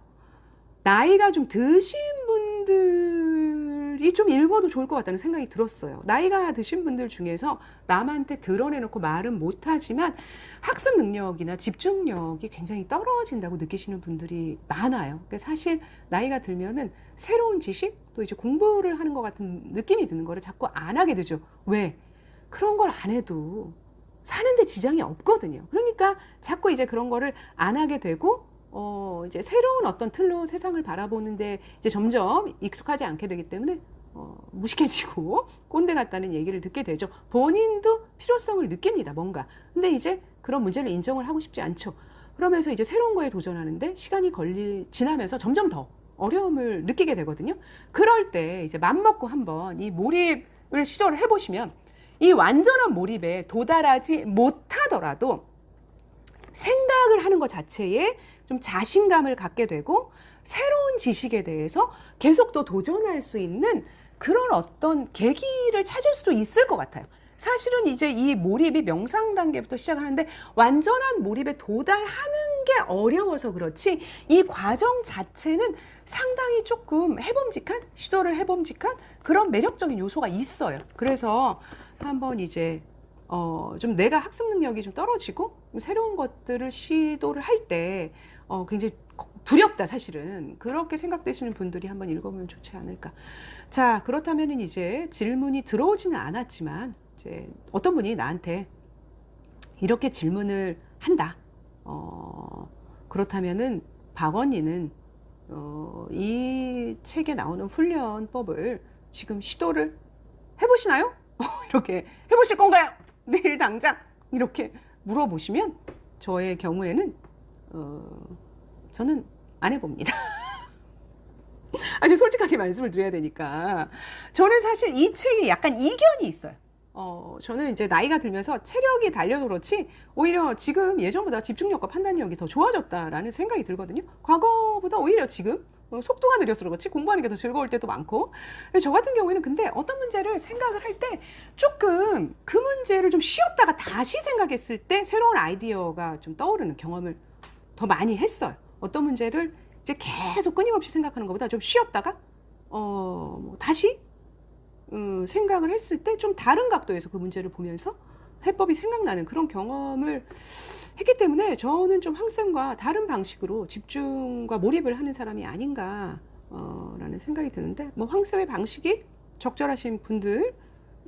나이가 좀 드신 분들이 좀 읽어도 좋을 것 같다는 생각이 들었어요. 나이가 드신 분들 중에서 남한테 드러내놓고 말은 못하지만 학습 능력이나 집중력이 굉장히 떨어진다고 느끼시는 분들이 많아요. 그러니까 사실 나이가 들면은 새로운 지식, 또 이제 공부를 하는 것 같은 느낌이 드는 거를 자꾸 안 하게 되죠. 왜? 그런 걸 안 해도 사는데 지장이 없거든요. 그러니까 자꾸 이제 그런 거를 안 하게 되고 이제 새로운 어떤 틀로 세상을 바라보는데 이제 점점 익숙하지 않게 되기 때문에 무식해지고 꼰대 같다는 얘기를 듣게 되죠. 본인도 필요성을 느낍니다, 뭔가. 근데 이제 그런 문제를 인정을 하고 싶지 않죠. 그러면서 이제 새로운 거에 도전하는데 시간이 지나면서 점점 더 어려움을 느끼게 되거든요. 그럴 때 이제 맘먹고 한번 이 몰입을 시도를 해보시면 이 완전한 몰입에 도달하지 못하더라도 생각을 하는 것 자체에 좀 자신감을 갖게 되고 새로운 지식에 대해서 계속 또 도전할 수 있는 그런 어떤 계기를 찾을 수도 있을 것 같아요. 사실은 이제 이 몰입이 명상 단계부터 시작하는데 완전한 몰입에 도달하는 게 어려워서 그렇지 이 과정 자체는 상당히 조금 해봄직한, 시도를 해봄직한 그런 매력적인 요소가 있어요. 그래서 한번 이제 좀 내가 학습 능력이 좀 떨어지고 새로운 것들을 시도를 할 때 굉장히 두렵다, 사실은. 그렇게 생각되시는 분들이 한번 읽어보면 좋지 않을까. 자, 그렇다면 이제 질문이 들어오지는 않았지만 이제 어떤 분이 나한테 이렇게 질문을 한다. 그렇다면은 박언니는 이 책에 나오는 훈련법을 지금 시도를 해보시나요? 이렇게 해보실 건가요? 내일 당장 이렇게 물어보시면 저의 경우에는 저는 안 해봅니다. 아주 솔직하게 말씀을 드려야 되니까. 저는 사실 이 책에 약간 이견이 있어요. 저는 이제 나이가 들면서 체력이 달려서 그렇지 오히려 지금 예전보다 집중력과 판단력이 더 좋아졌다라는 생각이 들거든요. 과거보다 오히려 지금 속도가 느려서 그렇지 공부하는 게 더 즐거울 때도 많고. 저 같은 경우에는 근데 어떤 문제를 생각을 할 때 조금 그 문제를 좀 쉬었다가 다시 생각했을 때 새로운 아이디어가 좀 떠오르는 경험을 더 많이 했어요. 어떤 문제를 이제 계속 끊임없이 생각하는 것보다 좀 쉬었다가 다시 생각을 했을 때 좀 다른 각도에서 그 문제를 보면서 해법이 생각나는 그런 경험을 했기 때문에 저는 좀 황쌤과 다른 방식으로 집중과 몰입을 하는 사람이 아닌가 라는 생각이 드는데, 뭐 황쌤의 방식이 적절하신 분들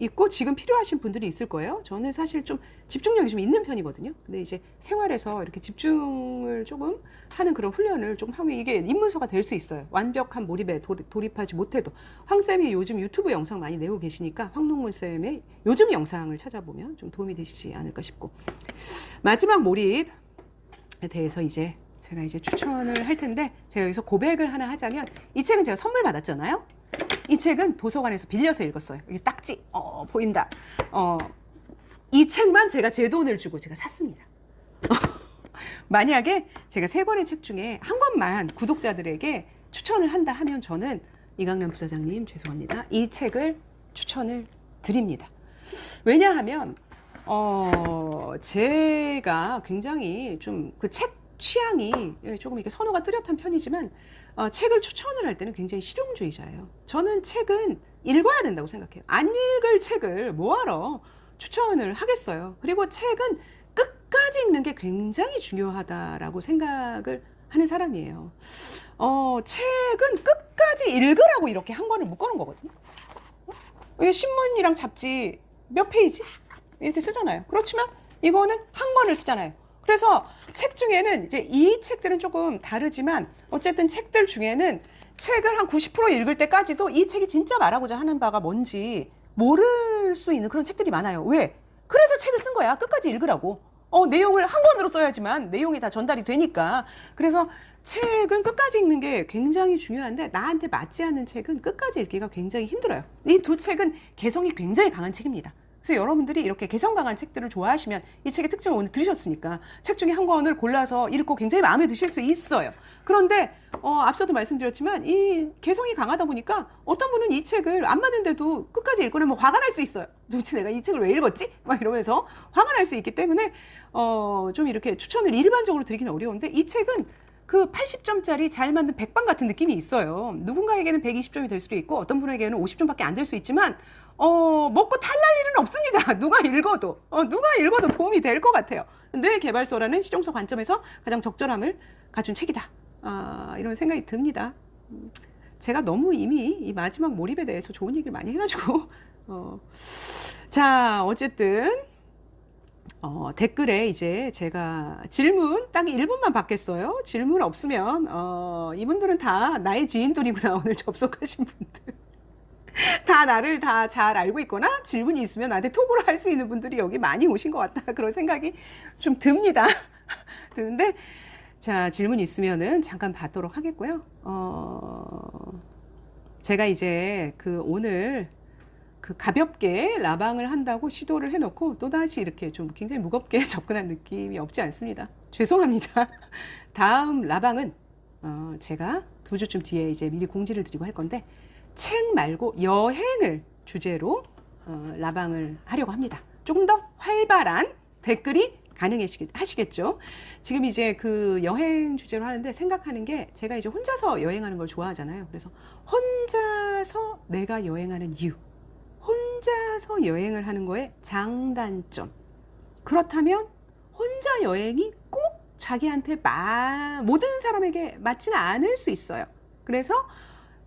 있고 지금 필요하신 분들이 있을 거예요. 저는 사실 좀 집중력이 좀 있는 편이거든요. 근데 이제 생활에서 이렇게 집중을 조금 하는 그런 훈련을 좀 하면 이게 입문서가 될 수 있어요. 완벽한 몰입에 돌입하지 못해도. 황쌤이 요즘 유튜브 영상 많이 내고 계시니까 황동문쌤의 요즘 영상을 찾아보면 좀 도움이 되시지 않을까 싶고, 마지막 몰입에 대해서 이제 제가 이제 추천을 할 텐데, 제가 여기서 고백을 하나 하자면 이 책은 제가 선물 받았잖아요. 이 책은 도서관에서 빌려서 읽었어요. 이게 딱지 보인다. 이 책만 제가 제 돈을 주고 제가 샀습니다. 만약에 제가 3권의 책 중에 한 권만 구독자들에게 추천을 한다 하면 저는 이강남 부사장님 죄송합니다. 이 책을 추천을 드립니다. 왜냐하면 제가 굉장히 좀 그 책 취향이 조금 이렇게 선호가 뚜렷한 편이지만 책을 추천을 할 때는 굉장히 실용주의자예요. 저는 책은 읽어야 된다고 생각해요. 안 읽을 책을 뭐하러 추천을 하겠어요. 그리고 책은 끝까지 읽는 게 굉장히 중요하다라고 생각을 하는 사람이에요. 책은 끝까지 읽으라고 이렇게 한 권을 묶어놓은 거거든요. 이게 신문이랑 잡지 몇 페이지 이렇게 쓰잖아요. 그렇지만 이거는 한 권을 쓰잖아요. 그래서 책 중에는 이제 이 책들은 조금 다르지만 어쨌든 책들 중에는 책을 한 90% 읽을 때까지도 이 책이 진짜 말하고자 하는 바가 뭔지 모를 수 있는 그런 책들이 많아요. 왜? 그래서 책을 쓴 거야. 끝까지 읽으라고. 내용을 한 권으로 써야지만 내용이 다 전달이 되니까. 그래서 책은 끝까지 읽는 게 굉장히 중요한데 나한테 맞지 않는 책은 끝까지 읽기가 굉장히 힘들어요. 이 두 책은 개성이 굉장히 강한 책입니다. 그래서 여러분들이 이렇게 개성 강한 책들을 좋아하시면 이 책의 특징을 오늘 들으셨으니까 책 중에 한 권을 골라서 읽고 굉장히 마음에 드실 수 있어요. 그런데 앞서도 말씀드렸지만 이 개성이 강하다 보니까 어떤 분은 이 책을 안 맞는데도 끝까지 읽고 나면 화가 날 수 있어요. 도대체 내가 이 책을 왜 읽었지? 막 이러면서 화가 날 수 있기 때문에 좀 이렇게 추천을 일반적으로 드리기는 어려운데 이 책은 그 80점짜리 잘 만든 백반 같은 느낌이 있어요. 누군가에게는 120점이 될 수도 있고 어떤 분에게는 50점밖에 안 될 수 있지만 먹고 탈날 일은 없습니다. 누가 읽어도 도움이 될 것 같아요. 뇌 개발서라는 실용서 관점에서 가장 적절함을 갖춘 책이다. 이런 생각이 듭니다. 제가 너무 이미 이 마지막 몰입에 대해서 좋은 얘기를 많이 해가지고 자, 어쨌든 댓글에 이제 제가 질문 딱 1분만 받겠어요. 질문 없으면 이분들은 다 나의 지인들이구나. 오늘 접속하신 분들 다 나를 다 잘 알고 있거나 질문이 있으면 나한테 톡으로 할 수 있는 분들이 여기 많이 오신 것 같다. 그런 생각이 좀 듭니다. 드는데 자, 질문 있으면은 잠깐 받도록 하겠고요. 제가 이제 오늘 가볍게 라방을 한다고 시도를 해놓고 또다시 이렇게 좀 굉장히 무겁게 접근한 느낌이 없지 않습니다. 죄송합니다. 다음 라방은 제가 2주쯤 뒤에 이제 미리 공지를 드리고 할 건데 책 말고 여행을 주제로 라방을 하려고 합니다. 조금 더 활발한 댓글이 가능하시겠죠. 지금 이제 그 여행 주제로 하는데 생각하는 게 제가 이제 혼자서 여행하는 걸 좋아하잖아요. 그래서 혼자서 내가 여행하는 이유, 혼자서 여행을 하는 거에 장단점. 그렇다면 혼자 여행이 꼭 자기한테 모든 사람에게 맞지는 않을 수 있어요. 그래서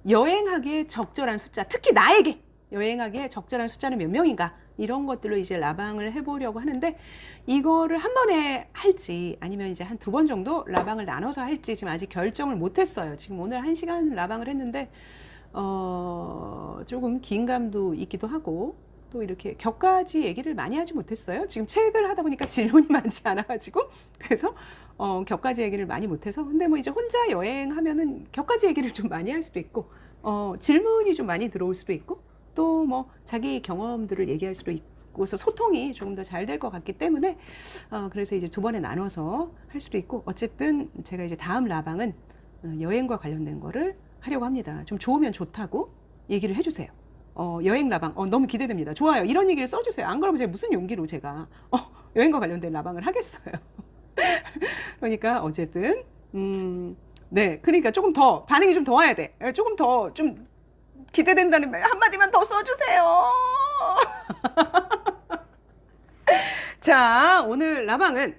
여행하기에 적절한 숫자, 특히 나에게 여행하기에 적절한 숫자는 몇 명인가 이런 것들로 이제 라방을 해보려고 하는데 이거를 한 번에 할지 아니면 이제 한 2번 정도 라방을 나눠서 할지 지금 아직 결정을 못했어요. 지금 오늘 1시간 라방을 했는데 조금 긴 감도 있기도 하고 또 이렇게 격가지 얘기를 많이 하지 못했어요. 지금 책을 하다 보니까 질문이 많지 않아가지고 그래서 격가지 얘기를 많이 못해서 근데 뭐 이제 혼자 여행하면은 격가지 얘기를 좀 많이 할 수도 있고 질문이 좀 많이 들어올 수도 있고 또 뭐 자기 경험들을 얘기할 수도 있고서 소통이 조금 더 잘 될 것 같기 때문에 그래서 이제 2번에 나눠서 할 수도 있고 어쨌든 제가 이제 다음 라방은 여행과 관련된 거를 하려고 합니다. 좀 좋으면 좋다고 얘기를 해주세요. 여행 라방 너무 기대됩니다. 좋아요. 이런 얘기를 써주세요. 안 그러면 제가 무슨 용기로 제가 여행과 관련된 라방을 하겠어요. 그러니까 어쨌든 네, 그러니까 조금 더 반응이 좀 더 와야 돼. 조금 더 좀 기대된다는 말 한마디만 더 써주세요. 자, 오늘 라방은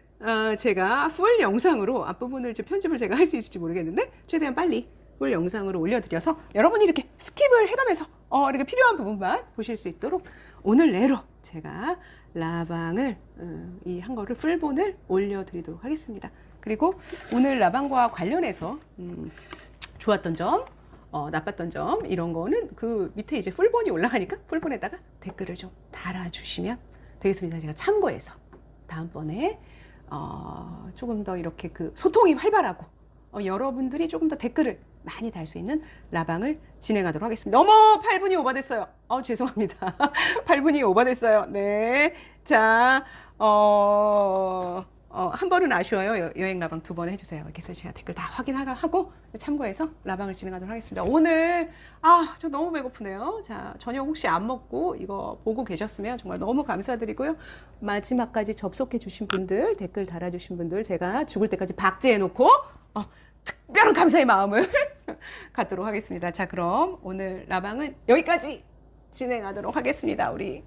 제가 풀 영상으로 앞부분을 이제 편집을 제가 할 수 있을지 모르겠는데 최대한 빨리 풀 영상으로 올려드려서 여러분이 이렇게 스킵을 해가면서 이렇게 필요한 부분만 보실 수 있도록 오늘 내로 제가 라방을 이 한 거를 풀본을 올려드리도록 하겠습니다. 그리고 오늘 라방과 관련해서 좋았던 점, 나빴던 점 이런 거는 그 밑에 이제 풀본이 올라가니까 풀본에다가 댓글을 좀 달아주시면 되겠습니다. 제가 참고해서 다음번에 조금 더 이렇게 그 소통이 활발하고 여러분들이 조금 더 댓글을 많이 달 수 있는 라방을 진행하도록 하겠습니다. 어머 8분이 오버됐어요. 죄송합니다. 8분이 오버됐어요. 네. 자, 한 번은 아쉬워요. 여행 라방 2번 해주세요. 이렇게 해서 제가 댓글 다 확인하고 참고해서 라방을 진행하도록 하겠습니다. 오늘 저 너무 배고프네요. 자, 저녁 혹시 안 먹고 이거 보고 계셨으면 정말 너무 감사드리고요. 마지막까지 접속해 주신 분들, 댓글 달아주신 분들 제가 죽을 때까지 박제해 놓고 특별한 감사의 마음을 갖도록 하겠습니다. 자, 그럼 오늘 라방은 여기까지 진행하도록 하겠습니다. 우리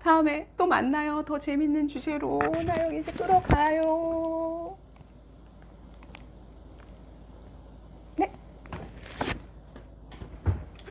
다음에 또 만나요. 더 재밌는 주제로 나영 이제 끌어가요.